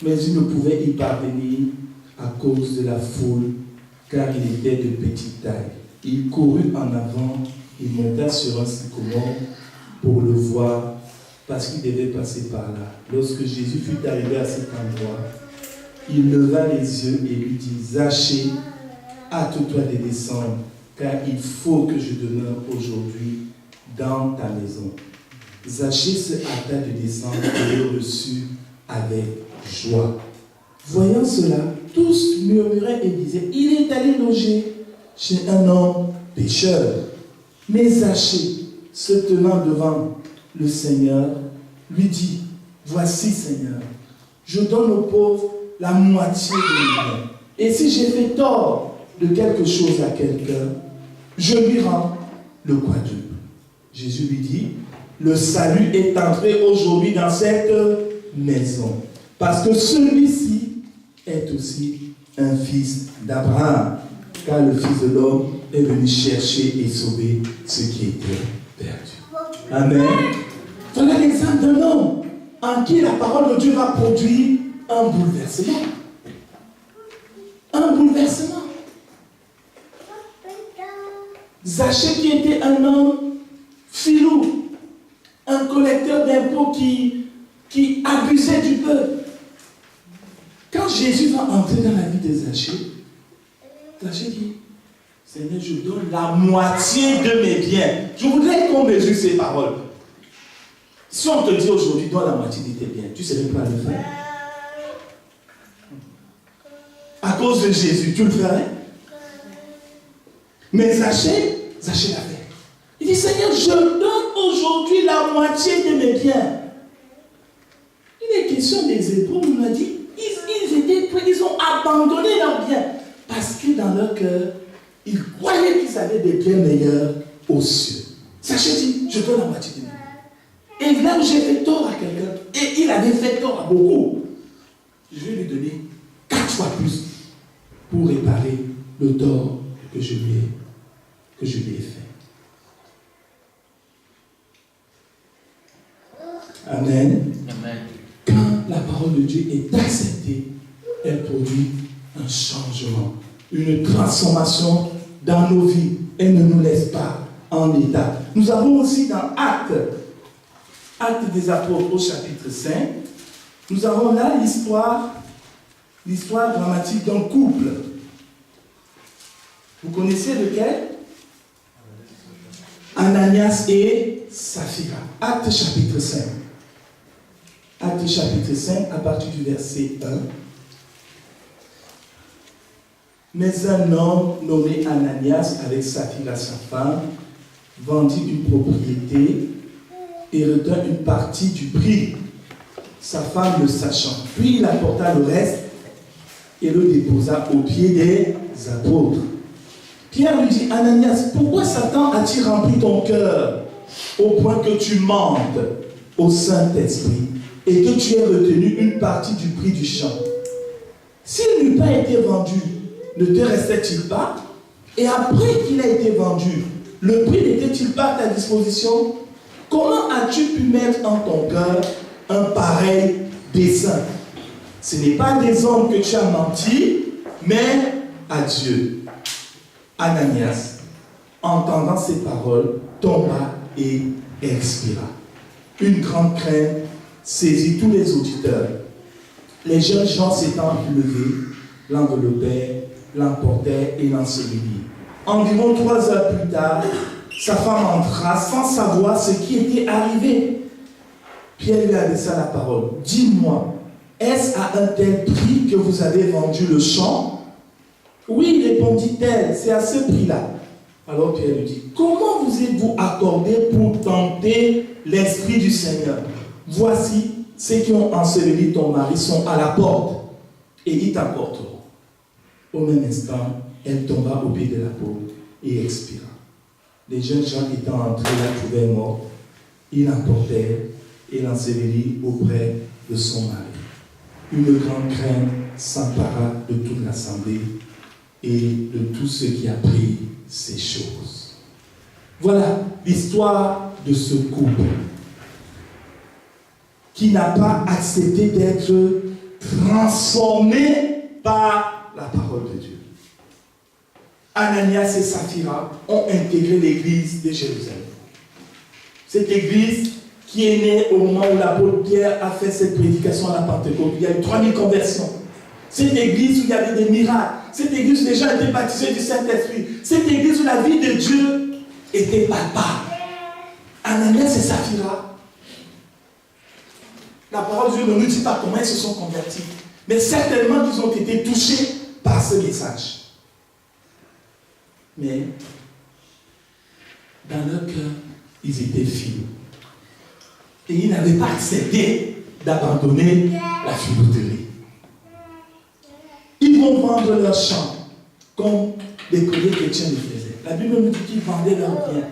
Mais il ne pouvait y parvenir à cause de la foule, car il était de petite taille. Il courut en avant et monta sur un sycomore pour le voir, parce qu'il devait passer par là. Lorsque Jésus fut arrivé à cet endroit, il leva les yeux et lui dit, Zachée, hâte-toi de descendre, car il faut que je demeure aujourd'hui dans ta maison. Zachée se hâta de descendre et le reçut avec joie. Voyant cela, tous murmuraient et disaient, il est allé loger chez un homme pécheur. Mais Zachée, se tenant devant le Seigneur, lui dit, voici Seigneur, je donne aux pauvres la moitié de mes biens. Et si j'ai fait tort de quelque chose à quelqu'un, je lui rends le quadruple. Jésus lui dit, le salut est entré aujourd'hui dans cette maison, parce que celui-ci est aussi un fils d'Abraham, car le Fils de l'homme est venu chercher et sauver ce qui était perdu. Amen. Voilà l'exemple d'un homme en qui la parole de Dieu va produire un bouleversement. Un bouleversement. Zachée qui était un homme filou, un collecteur d'impôts qui abusait du peuple. Quand Jésus va entrer dans la vie de Zachée, Zachée dit, Seigneur, je donne la moitié de mes biens. Je voudrais qu'on mesure ces paroles. Si on te dit aujourd'hui, donne la moitié de tes biens, tu ne serais pas le faire. À cause de Jésus, tu le ferais? Mais Zachée l'a fait. Il dit, Seigneur, je donne aujourd'hui la moitié de mes biens. Il est question des Hébreux, on m'a dit, ils ont abandonné leurs biens. Parce que dans leur cœur, ils croyaient qu'ils avaient des biens meilleurs aux cieux. Zachée dit, je donne la moitié de mes biens. Et là où j'ai fait tort à quelqu'un, et il avait fait tort à beaucoup, je vais lui donner 4 fois plus pour réparer le tort que je lui ai fait. Amen. Amen. Quand la parole de Dieu est acceptée, elle produit un changement, une transformation dans nos vies. Elle ne nous laisse pas en état. Nous avons aussi dans Actes des Apôtres au chapitre 5, nous avons là l'histoire dramatique d'un couple. Vous connaissez lequel? Ananias et Saphira. Actes chapitre 5. Actes chapitre 5, à partir du verset 1. Mais un homme nommé Ananias, avec Saphira sa femme, vendit une propriété et retint une partie du prix, sa femme le sachant. Puis il apporta le reste et le déposa aux pieds des apôtres. Pierre lui dit, Ananias, pourquoi Satan a-t-il rempli ton cœur au point que tu mentes au Saint-Esprit et que tu aies retenu une partie du prix du champ? S'il n'eût pas été vendu, ne te restait-il pas? Et après qu'il a été vendu, le prix n'était-il pas à ta disposition? Comment as-tu pu mettre en ton cœur un pareil dessein? Ce n'est pas à des hommes que tu as menti, mais à Dieu. Ananias, entendant ces paroles, tomba et expira. Une grande crainte saisit tous les auditeurs. Les jeunes gens s'étant levés, l'enveloppèrent, l'emportèrent et l'ensevelirent. Environ 3 heures plus tard, sa femme entra sans savoir ce qui était arrivé. Pierre lui adressa la parole. Dis-moi, est-ce à un tel prix que vous avez vendu le champ? Oui, répondit-elle, c'est à ce prix-là. Alors Pierre lui dit, comment vous êtes-vous accordé pour tenter l'Esprit du Seigneur? Voici, ceux qui ont enseveli ton mari sont à la porte, et ils t'apporteront. Au même instant, elle tomba au pied de l'apôtre et expira. Les jeunes gens étant entrés la trouvèrent morte. Ils l'emportèrent et l'ensevelirent auprès de son mari. Une grande crainte s'empara de toute l'assemblée et de tous ceux qui apprirent ces choses. Voilà l'histoire de ce couple qui n'a pas accepté d'être transformé par la parole de Dieu. Ananias et Saphira ont intégré l'église de Jérusalem. Cette église qui est née au moment où l'apôtre Pierre a fait cette prédication à la Pentecôte. Il y a eu 3000 conversions. Cette église où il y avait des miracles. Cette église où les gens étaient baptisés du Saint-Esprit. Cette église où la vie de Dieu était palpable. Ananias et Saphira. La parole de Dieu ne nous dit pas comment ils se sont convertis. Mais certainement qu'ils ont été touchés par ce message. Mais dans leur cœur, ils étaient filous. Et ils n'avaient pas accepté d'abandonner la filouterie. Ils vont vendre leurs champs comme les premiers chrétiens le faisaient. La Bible nous dit qu'ils vendaient leurs biens.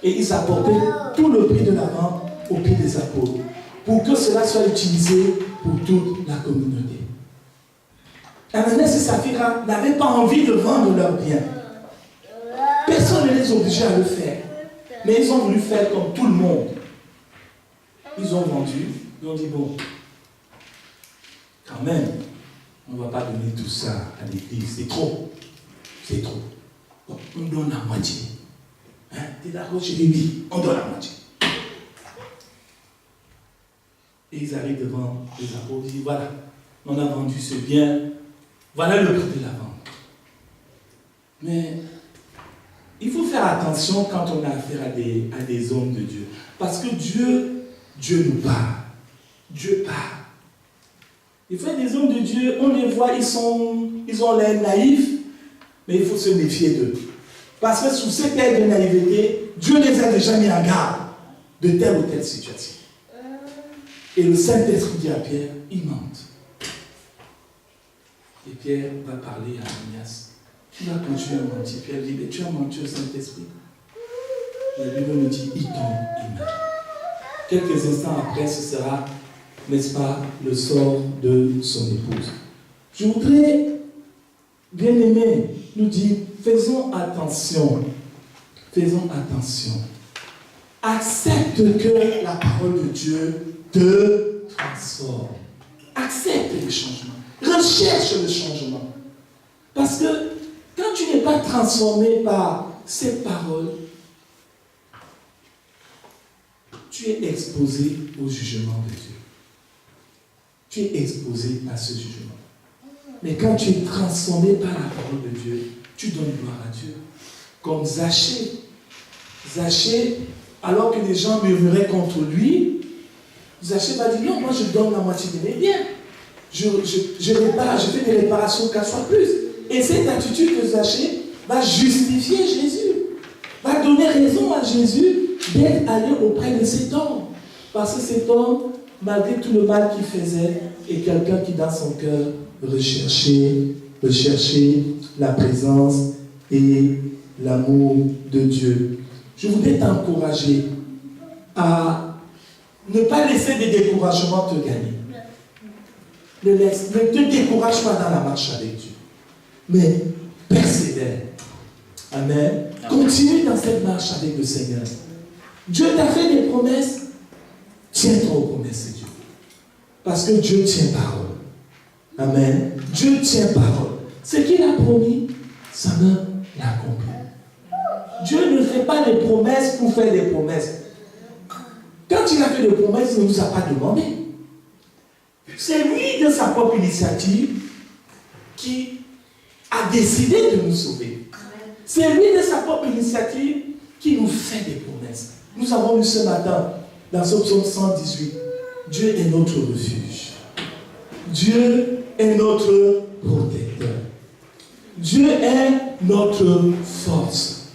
Et ils apportaient tout le prix de la vente au pied des apôtres. Pour que cela soit utilisé pour toute la communauté. Ananias et Saphira n'avaient pas envie de vendre leurs biens. étaient obligés à le faire. Mais ils ont voulu faire comme tout le monde. Ils ont vendu, ils ont dit bon, quand même, on ne va pas donner tout ça à l'église, c'est trop. C'est trop. Donc, on donne la moitié. Hein? Tu es d'accord chez les oui, on donne la moitié. Et ils arrivent devant les apôtres, ils disent voilà, on a vendu ce bien, voilà le prix de la vente. Mais il faut faire attention quand on a affaire à des hommes de Dieu. Parce que Dieu nous parle. Dieu parle. Il faut des hommes de Dieu, on les voit, ils ont l'air naïfs, mais il faut se méfier d'eux. Parce que sous cette air de naïveté, Dieu les a déjà mis en garde de telle ou telle situation. Et le Saint-Esprit dit à Pierre, il mente. Et Pierre va parler à Ananias. Tu vas continuer à mentir. Pierre dit, mais tu as menti au Saint-Esprit. La Bible me dit, il tombe, il meurt. Quelques instants après, ce sera, n'est-ce pas, le sort de son épouse. Je voudrais, bien aimé, nous dire, faisons attention. Faisons attention. Accepte que la parole de Dieu te transforme. Accepte le changement. Recherche le changement. Parce que quand tu n'es pas transformé par cette parole, tu es exposé au jugement de Dieu. Tu es exposé à ce jugement. Mais quand tu es transformé par la parole de Dieu, tu donnes gloire à Dieu. Comme Zachée. Zachée, alors que les gens murmuraient contre lui, Zachée va dire non, moi je donne la moitié de mes biens. Je répare, je fais des réparations qu'à soit plus. Et cette attitude de Zachée va justifier Jésus, va donner raison à Jésus d'être allé auprès de cet homme. Parce que cet homme, malgré tout le mal qu'il faisait, est quelqu'un qui dans son cœur recherchait la présence et l'amour de Dieu. Je voudrais t'encourager à ne pas laisser des découragements te gagner. Ne te décourage pas dans la marche avec Dieu. Mais persévère. Amen. Continue dans cette marche avec le Seigneur. Dieu t'a fait des promesses. Tiens-toi aux promesses de Dieu. Parce que Dieu tient parole. Amen. Dieu tient parole. Ce qu'il a promis, ça ne l'accomplit. Dieu ne fait pas des promesses pour faire des promesses. Quand il a fait des promesses, il ne nous a pas demandé. C'est lui, de sa propre initiative, qui a décidé de nous sauver. C'est lui, de sa propre initiative, qui nous fait des promesses. Nous avons lu ce matin, dans ce psaume 118, Dieu est notre refuge. Dieu est notre protecteur. Dieu est notre force.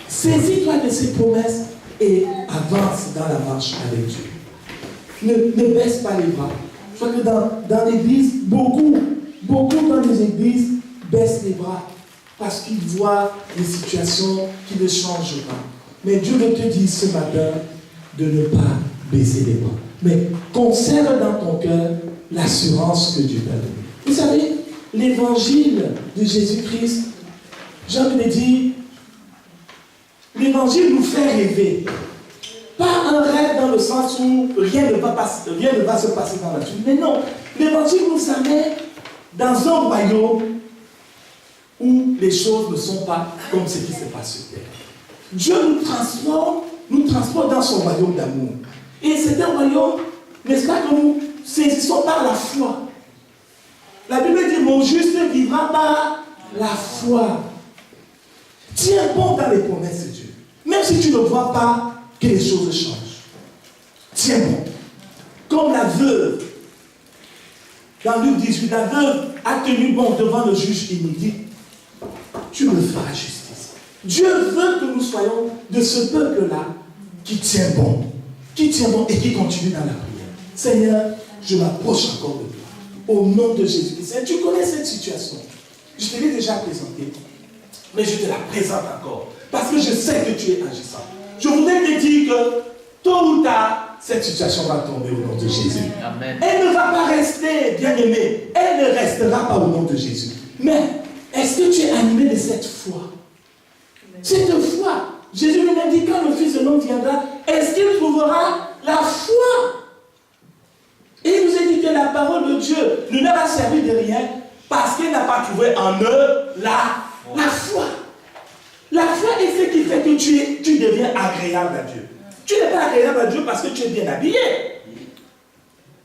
Saisis-toi de ces promesses et avance dans la marche avec Dieu. Ne baisse pas les bras. Je crois que dans l'église, beaucoup dans les églises baissent les bras parce qu'ils voient des situations qui ne changent pas. Mais Dieu veut te dire ce matin de ne pas baisser les bras. Mais conserve dans ton cœur l'assurance que Dieu t'a donnée. Vous savez, l'évangile de Jésus-Christ, j'ai envie de dire, l'évangile nous fait rêver. Pas un rêve dans le sens où rien ne va se passer dans la vie. Mais non, l'évangile nous amène dans un royaume où les choses ne sont pas comme ce qui se passe sur terre. Dieu nous transporte dans son royaume d'amour. Et c'est un royaume, n'est-ce pas, que nous saisissons par la foi. La Bible dit, mon juste vivra par la foi. Tiens bon dans les promesses de Dieu. Même si tu ne vois pas que les choses changent. Tiens bon. Comme la veuve. Dans Luc 18, la veuve a tenu bon devant le juge inédit. Tu me feras justice. Dieu veut que nous soyons de ce peuple-là qui tient bon et qui continue dans la prière. Seigneur, je m'approche encore de toi. Au nom de Jésus-Christ. Tu connais cette situation. Je te l'ai déjà présentée. Mais je te la présente encore. Parce que je sais que tu es agissant. Je voudrais te dire que tôt ou tard, cette situation va tomber au nom de Jésus. Amen. Elle ne va pas rester, bien-aimée. Elle ne restera pas au nom de Jésus. Mais est-ce que tu es animé de cette foi? Cette foi Jésus lui-même dit, quand le Fils de l'homme viendra, est-ce qu'il trouvera la foi? Et il nous a dit que la parole de Dieu ne leur a servi de rien parce qu'il n'a pas trouvé en eux la foi. La foi est ce qui fait que tu deviens agréable à Dieu. Tu n'es pas agréable à Dieu parce que tu es bien habillé.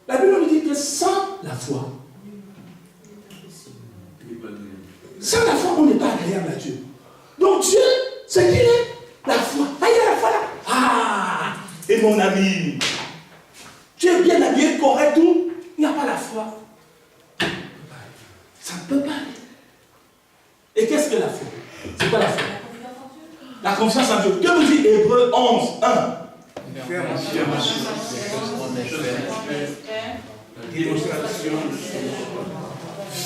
La Bible nous dit que sans la foi, on n'est pas agréable à Dieu. Donc Dieu, ce qu'il est, la foi. Ah, il y a la foi là. Ah, et mon ami, tu es bien habillé, correct, tout, il n'y a pas la foi. Ça ne peut pas aller. Et qu'est-ce que la foi? C'est quoi la foi? La confiance en Dieu. Que nous dit Hébreux 11, 1?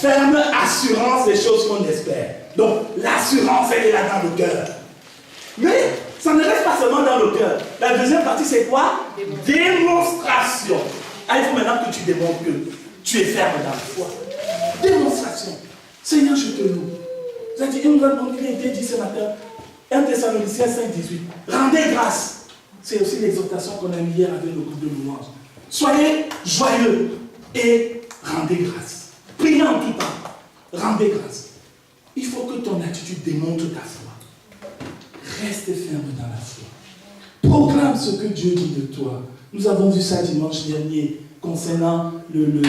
Ferme assurance des choses qu'on espère. Donc, l'assurance, elle est là dans le cœur. Mais, ça ne reste pas seulement dans le cœur. La deuxième partie, c'est quoi? Démonstration. Ah, il faut maintenant que tu démontres que tu es ferme dans la foi. Démonstration. Seigneur, je te loue. Vous avez dit, il a été dit ce matin, 1 Thessaloniciens 5, 18. Rendez grâce. C'est aussi l'exhortation qu'on a mis hier avec le groupe de louange. Soyez joyeux et rendez grâce. Priez en tout temps. Rendez grâce. Il faut que ton attitude démontre ta foi. Reste ferme dans la foi. Proclame ce que Dieu dit de toi. Nous avons vu ça dimanche dernier concernant le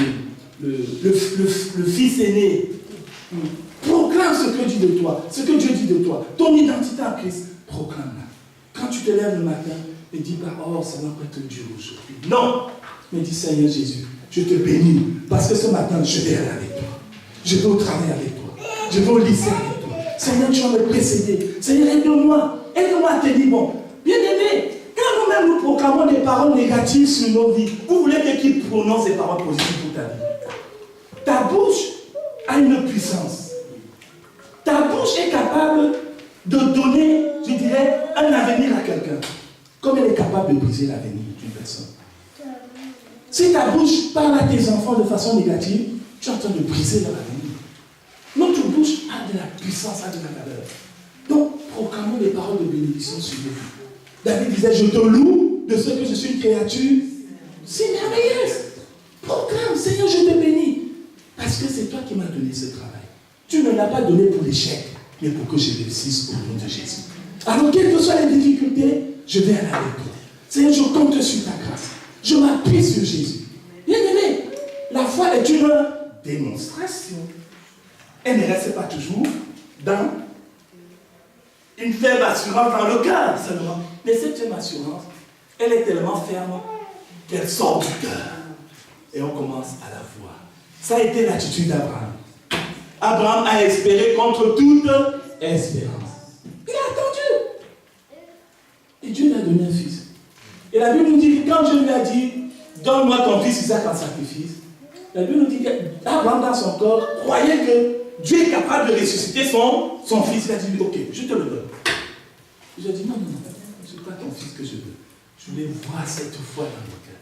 fils aîné. Proclame ce que Dieu dit de toi. Ce que Dieu dit de toi. Ton identité en Christ. Proclame-la. Quand tu te lèves le matin, ne dis pas, oh, ça va pas être dur aujourd'hui. Non. Mais dis, Seigneur Jésus, je te bénis. Parce que ce matin, je vais aller avec toi. Je vais au travail avec toi. Je vais au lycée avec toi. Seigneur, tu vas me précéder. Seigneur, aide-moi. Aide-moi à te dire, bon, bien-aimé, quand nous-mêmes nous proclamons des paroles négatives sur nos vies, vous voulez que qui prononce des paroles positives pour ta vie? Ta bouche a une puissance. Ta bouche est capable de donner, je dirais, un avenir à quelqu'un. Comme elle est capable de briser l'avenir d'une personne. Si ta bouche parle à tes enfants de façon négative, tu es en train de briser leur avenir. Notre bouche a de la puissance, a de la valeur. Donc, proclamons des paroles de bénédiction sur nous. David disait, je te loue de ce que je suis une créature si merveilleuse. Proclame, Seigneur, je te bénis. Parce que c'est toi qui m'as donné ce travail. Tu ne l'as pas donné pour l'échec, mais pour que je réussisse au nom de Jésus. Alors, quelles que soient les difficultés, je vais aller avec toi. Seigneur, je compte sur ta grâce. Je m'appuie sur Jésus. Bien-aimé, la foi est une démonstration. Elle ne reste pas toujours dans une ferme assurance dans le cœur seulement. Mais cette ferme assurance, elle est tellement ferme qu'elle sort du cœur. Et on commence à la voir. Ça a été l'attitude d'Abraham. Abraham a espéré contre toute espérance. Il a attendu. Et Dieu lui a donné un fils. Et la Bible nous dit que quand Dieu lui a dit, donne-moi ton fils Isaac en sacrifice, la Bible nous dit qu'Abraham dans son corps croyait que Dieu est capable de ressusciter son fils. Il a dit, ok, je te le donne. Il a dit, non, ce n'est pas ton fils que je veux. Je voulais voir cette foi dans mon cœur.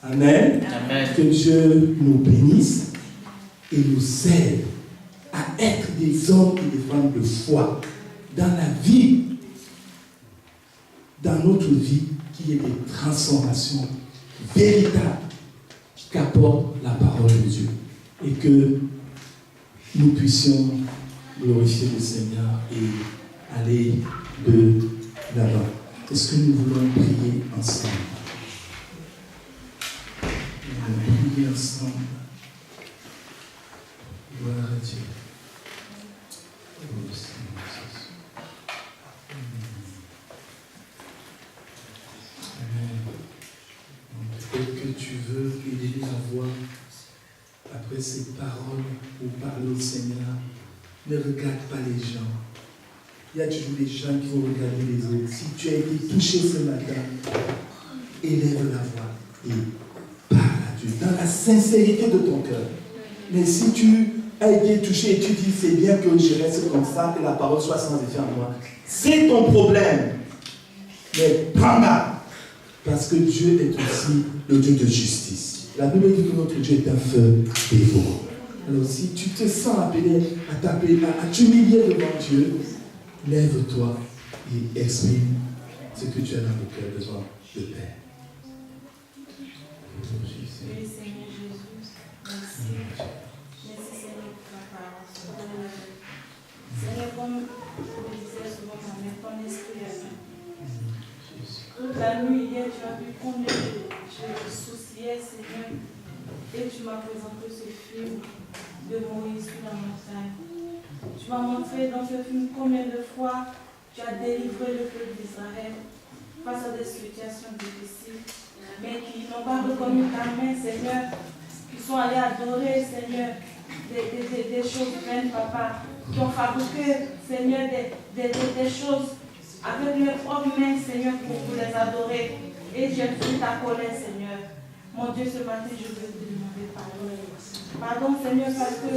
Amen. Amen. Que Dieu nous bénisse et nous aide à être des hommes et des femmes de foi dans la vie, dans notre vie, qui est des transformations véritables qu'apporte la parole de Dieu. Et que nous puissions glorifier le Seigneur et aller de l'avant. Est-ce que nous voulons prier ensemble? Nous voulons prier ensemble. Gloire à Dieu. Oh, Seigneur Jésus. Amen. Peut-être que tu veux élever la voix après ces paroles pour parler au Seigneur. Ne regarde pas les gens. Il y a toujours des gens qui vont regarder les autres. Si tu as été touché ce matin, élève la voix et parle à Dieu dans la sincérité de ton cœur. Mais si tu as été touché et tu dis c'est bien que je reste comme ça, que la parole soit sans effet en moi, c'est ton problème. Mais prends garde. Parce que Dieu est aussi le Dieu de justice. La Bible dit que notre Dieu est un feu dévorant. Alors si tu te sens appelé à t'humilier devant Dieu, lève-toi et exprime ce que tu as dans le cœur devant le Père. Oui, Seigneur Jésus, merci. Merci Seigneur pour ta parole. Seigneur, comme je disais souvent, ma mère, ton esprit est là. Toute la nuit hier, tu as vu combien je souciais, Seigneur, et tu m'as présenté ce film de Moïse sur la montagne. Tu m'as montré dans ce film combien de fois tu as délivré le peuple d'Israël face à des situations difficiles, mais qui n'ont pas reconnu ta main, Seigneur, qui sont allés adorer, Seigneur, des choses vaines, Papa, qui ont fabriqué, Seigneur, des choses avec leurs propres mains, Seigneur, pour les adorer. Et j'ai pris ta colère, Seigneur. Mon Dieu, ce matin, je veux te demander pardon. Pardon, Seigneur, parce que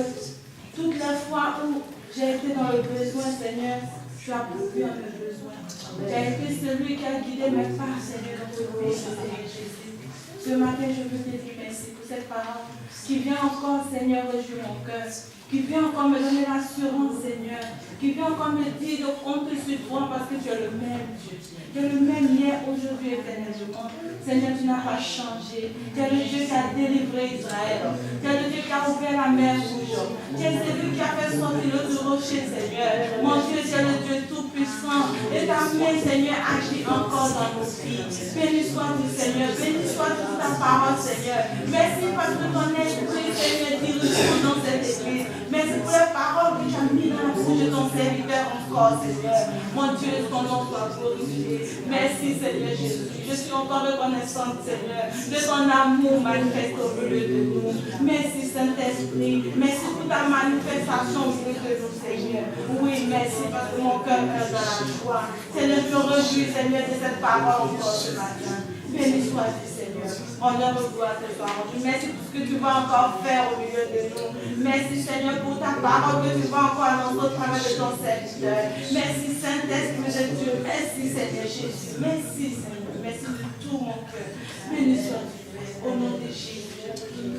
toutes les fois où j'ai été dans le besoin, Seigneur, tu as pourvu à mes besoins. Tu as été celui qui a guidé mes pas, Seigneur, dans ce pays, Seigneur Jésus. Ce matin, je veux te dire merci pour cette parole qui vient encore, Seigneur, réjouir mon cœur, qui vient encore me donner l'assurance, Seigneur, qui vient encore me dire de compter sur toi parce que tu es le même Dieu. Tu es le même hier, aujourd'hui, éternellement. Seigneur, tu n'as pas changé. Tu es le Dieu qui a délivré Israël. Tu es le Dieu qui a ouvert la mer rouge. Tu es celui qui a fait sortir le rocher, Seigneur. Mon Dieu, tu es le Dieu tout-puissant. Et ta main, Seigneur, agit encore dans nos vies. Béni sois-tu, Seigneur. Béni sois-tu pour ta parole, Seigneur. Merci parce que ton esprit, Seigneur, dirige dans cette église. Merci pour les paroles que tu as mises dans la bouche de ton serviteur encore, Seigneur. Mon Dieu, ton nom soit glorifié. Merci, Seigneur Jésus. Je suis encore reconnaissante, Seigneur, de ton amour manifeste au milieu de nous. Merci, Saint-Esprit. Merci pour ta manifestation au milieu de nous, Seigneur. Oui, merci parce que mon cœur est dans la joie. Seigneur, je me réjouis, Seigneur, de cette parole encore ce matin. Béni sois-tu, Seigneur. Honneur et gloire te soit rendu. Merci pour ce que tu vas encore faire au milieu de nous. Merci, Seigneur, pour ta parole que tu vas encore annoncer au travers de ton serviteur. Merci, Saint-Esprit de Dieu. Merci, Seigneur Jésus. Merci, Seigneur. Merci de tout mon cœur. Béni sois-tu, Père. Au nom de Jésus, je prie.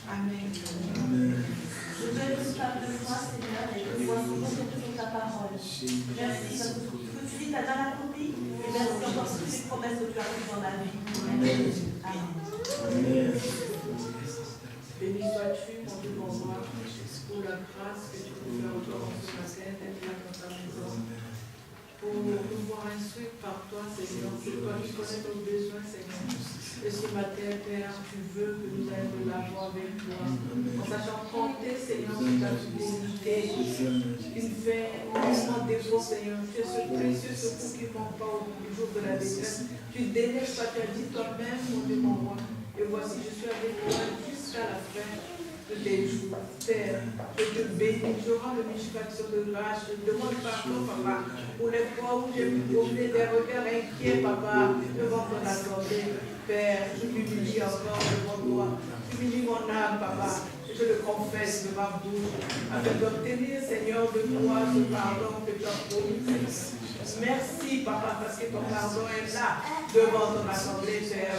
Amen. Je veux que tu parles de moi, Seigneur, et que moi, je toujours ta parole. Merci parce que tu dis, tu as dans la copie. Et merci encore pour toutes les promesses que tu as faites dans la vie. Amen. Amen. Béni sois-tu, mon Dieu, pour moi, pour la grâce que tu nous fais encore ce matin, d'être là dans ta maison. Pour nous voir instruits par toi, Seigneur. C'est toi qui connais nos besoins, Seigneur. Et ce matin, Père, tu veux que nous ayons de l'avant avec toi. En sachant compter, Seigneur, sur ta fidélité. Une fait vraiment défaut, Seigneur. Tu es ce précieux secours qui ne manque pas au jour de la détresse. Tu délaisses pas, tu as dit toi-même, mon Dieu, mon roi. Et voici, je suis avec toi jusqu'à la fin de tes jours. Père, je te bénis, je rends le multiplication de grâce. Je demande pardon, Papa, pour les fois où j'ai pu promener des regards inquiets, Papa, devant ton assemblée. Père, je m'humilie encore devant toi. J'humilie mon âme, Papa. Je le confesse de ma bouche, afin d'obtenir, Seigneur, de toi ce pardon que tu as promis. Merci, Papa, parce que ton pardon est là, devant ton assemblée, Père.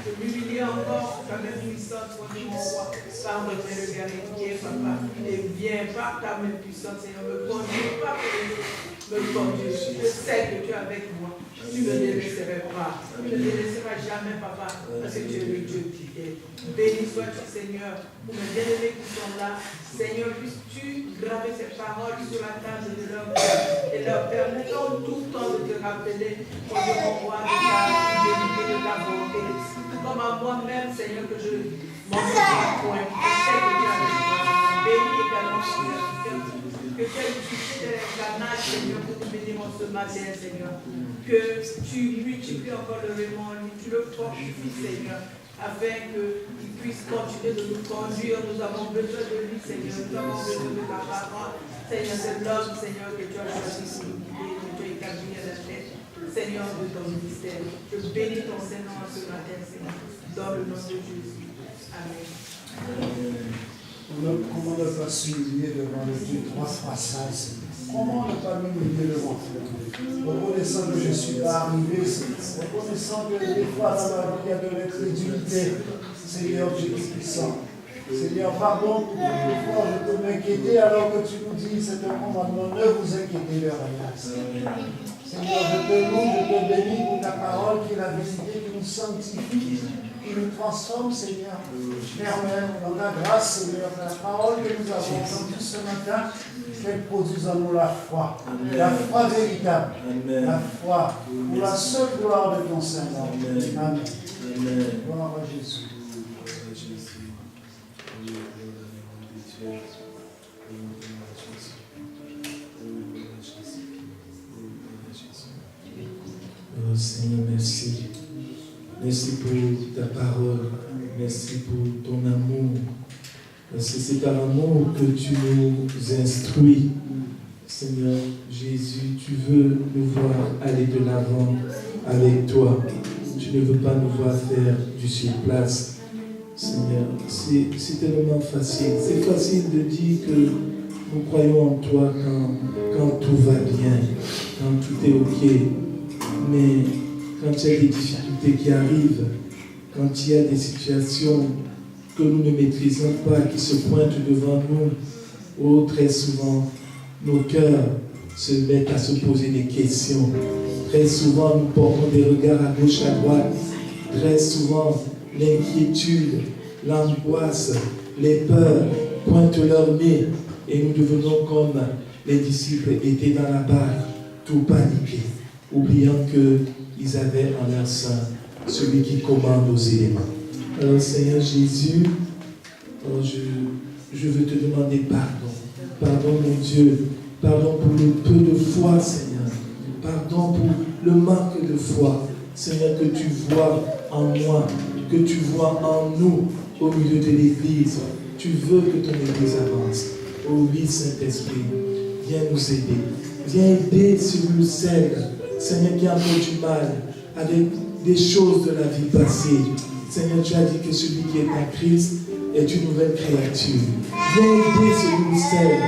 Je m'humilie encore, ta main puissante, mon Dieu, mon roi. Pardonne le regard inquiet, Papa. Et viens par ta main puissante, Seigneur, me conduis pas pour me conduire. Je sais que tu es avec moi. Tu ne me délaisseras pas. Tu ne me délaisseras jamais, Papa, parce que tu es le Dieu qui est. Béni sois-tu, Seigneur, pour mes bien-aimés qui sont là. Seigneur, puisses-tu graver ces paroles sur la table de leur cœur et leur permettre en tout temps de te rappeler, mon Dieu, mon roi, de ta fidélité, de ta bonté. Comme à moi-même, Seigneur, que je m'en sers point. Je sais que tu es avec moi. Bénis également, Seigneur. Que tu aies utilisé les canaux, Seigneur, pour nous bénir ce matin, Seigneur. Que tu multiplies encore le rémon, tu le fortifies, Seigneur, afin qu'il puisse continuer de nous conduire. Nous avons besoin de lui, Seigneur. Nous avons besoin de ta parole. Seigneur, c'est l'homme, Seigneur, que tu as choisi pour nous guider, que tu as établi à la tête, Seigneur, de ton ministère. Je bénis ton Seigneur ce matin, Seigneur, dans le nom de Jésus. Amen. Comment ne pas s'humilier devant le Dieu trois fois saint, Seigneur? Comment ne pas m'humilier devant toi? Reconnaissant que je ne suis pas arrivé, Seigneur. Reconnaissant que des fois dans ma vie il y a de l'incrédulité. Seigneur, Dieu qui est puissant. Seigneur, pardon pour quelquefois je peux m'inquiéter alors que tu nous dis, c'est un commandement, ne vous inquiétez de rien. Seigneur, je te loue, je te bénis pour ta parole qui est la vérité, qui nous sanctifie, qui nous transforme, Seigneur. Père, dans ta grâce, Seigneur, la parole que nous avons entendue ce matin, qu'elle produise en nous la foi. Amen. La foi véritable. Amen. La foi pour la seule gloire de ton Saint-Nom. Amen. Amen. Gloire à Jésus. Oh Seigneur, merci. Merci pour ta parole. Merci pour ton amour. Parce que c'est par amour que tu nous instruis. Seigneur Jésus, tu veux nous voir aller de l'avant avec toi. Tu ne veux pas nous voir faire du surplace. Seigneur, c'est tellement facile. C'est facile de dire que nous croyons en toi quand tout va bien, quand tout est OK. Mais quand il y a des difficultés qui arrivent, quand il y a des situations que nous ne maîtrisons pas, qui se pointent devant nous, oh, très souvent, nos cœurs se mettent à se poser des questions. Très souvent, nous portons des regards à gauche, à droite. Très souvent, l'inquiétude, l'angoisse, les peurs pointent leur nez et nous devenons comme les disciples étaient dans la barque, tout paniqués, oubliant qu'ils avaient en leur sein celui qui commande aux éléments. Alors Seigneur Jésus, je veux te demander pardon. Pardon mon Dieu, pardon pour le peu de foi Seigneur. Pardon pour le manque de foi. Seigneur, que tu vois en moi, que tu vois en nous au milieu de l'Église. Tu veux que ton Église avance. Oh oui Saint-Esprit, viens nous aider. Viens aider celui ou celle, Seigneur, qui a fait du mal avec des choses de la vie passée. Seigneur, tu as dit que celui qui est en Christ est une nouvelle créature. Viens aider celui ou celle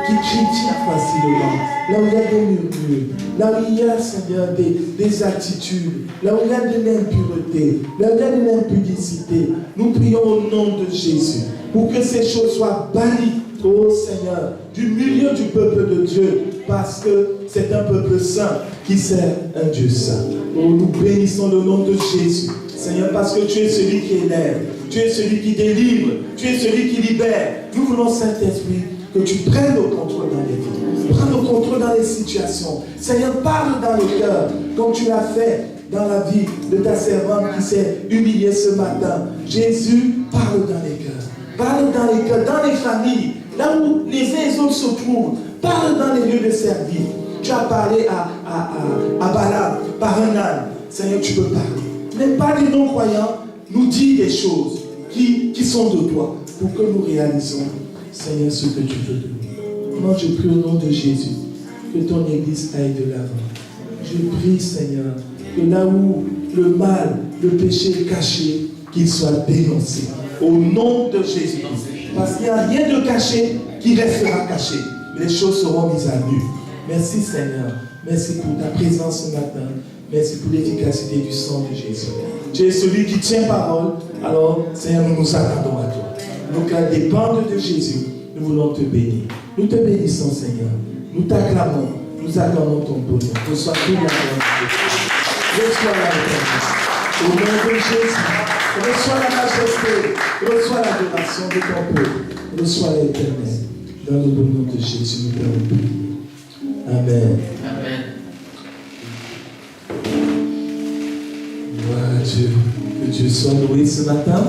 qui critique facilement, là où il y a des murmures, là où il y a, Seigneur, des attitudes, là où il y a de l'impureté, là où il y a de l'impudicité. Nous prions au nom de Jésus pour que ces choses soient bannies, oh Seigneur, du milieu du peuple de Dieu, parce que c'est un peuple saint qui sert un Dieu saint. Oh, nous bénissons le nom de Jésus, Seigneur, parce que tu es celui qui élève, tu es celui qui délivre, tu es celui qui libère. Nous voulons, Saint-Esprit, que tu prennes le contrôle dans les vies, prends le contrôle dans les situations. Seigneur, parle dans le cœur, comme tu l'as fait dans la vie de ta servante qui s'est humiliée ce matin. Jésus, parle dans les cœurs. Parle dans les cœurs, dans les familles, là où les uns et les autres se trouvent. Parle dans les lieux de service. Tu as parlé à Balaam par un âne. Seigneur, tu peux parler. Mais pas des non-croyants, nous dis des choses qui sont de toi pour que nous réalisons, Seigneur, ce que tu veux de nous. Moi, je prie au nom de Jésus que ton Église aille de l'avant. Je prie, Seigneur, que là où le mal, le péché est caché, qu'il soit dénoncé. Au nom de Jésus. Parce qu'il n'y a rien de caché qui restera caché. Les choses seront mises à nu. Merci, Seigneur. Merci pour ta présence ce matin. Merci pour l'efficacité du sang de Jésus. Tu es celui qui tient parole. Alors, Seigneur, nous nous attendons à toi. Nos cœurs dépendent de Jésus. Nous voulons te bénir. Nous te bénissons, Seigneur. Nous t'acclamons. Nous acclamons ton bonheur. Reçois toute la gloire. Reçois la reconnaissance. Au nom de Jésus. Reçois la majesté. Reçois l'adoration de ton peuple. Reçois l'Éternel. Dans le bon nom de Jésus, nous t'avons prié. Amen. Amen. Gloire à Dieu. Que Dieu soit loué ce matin.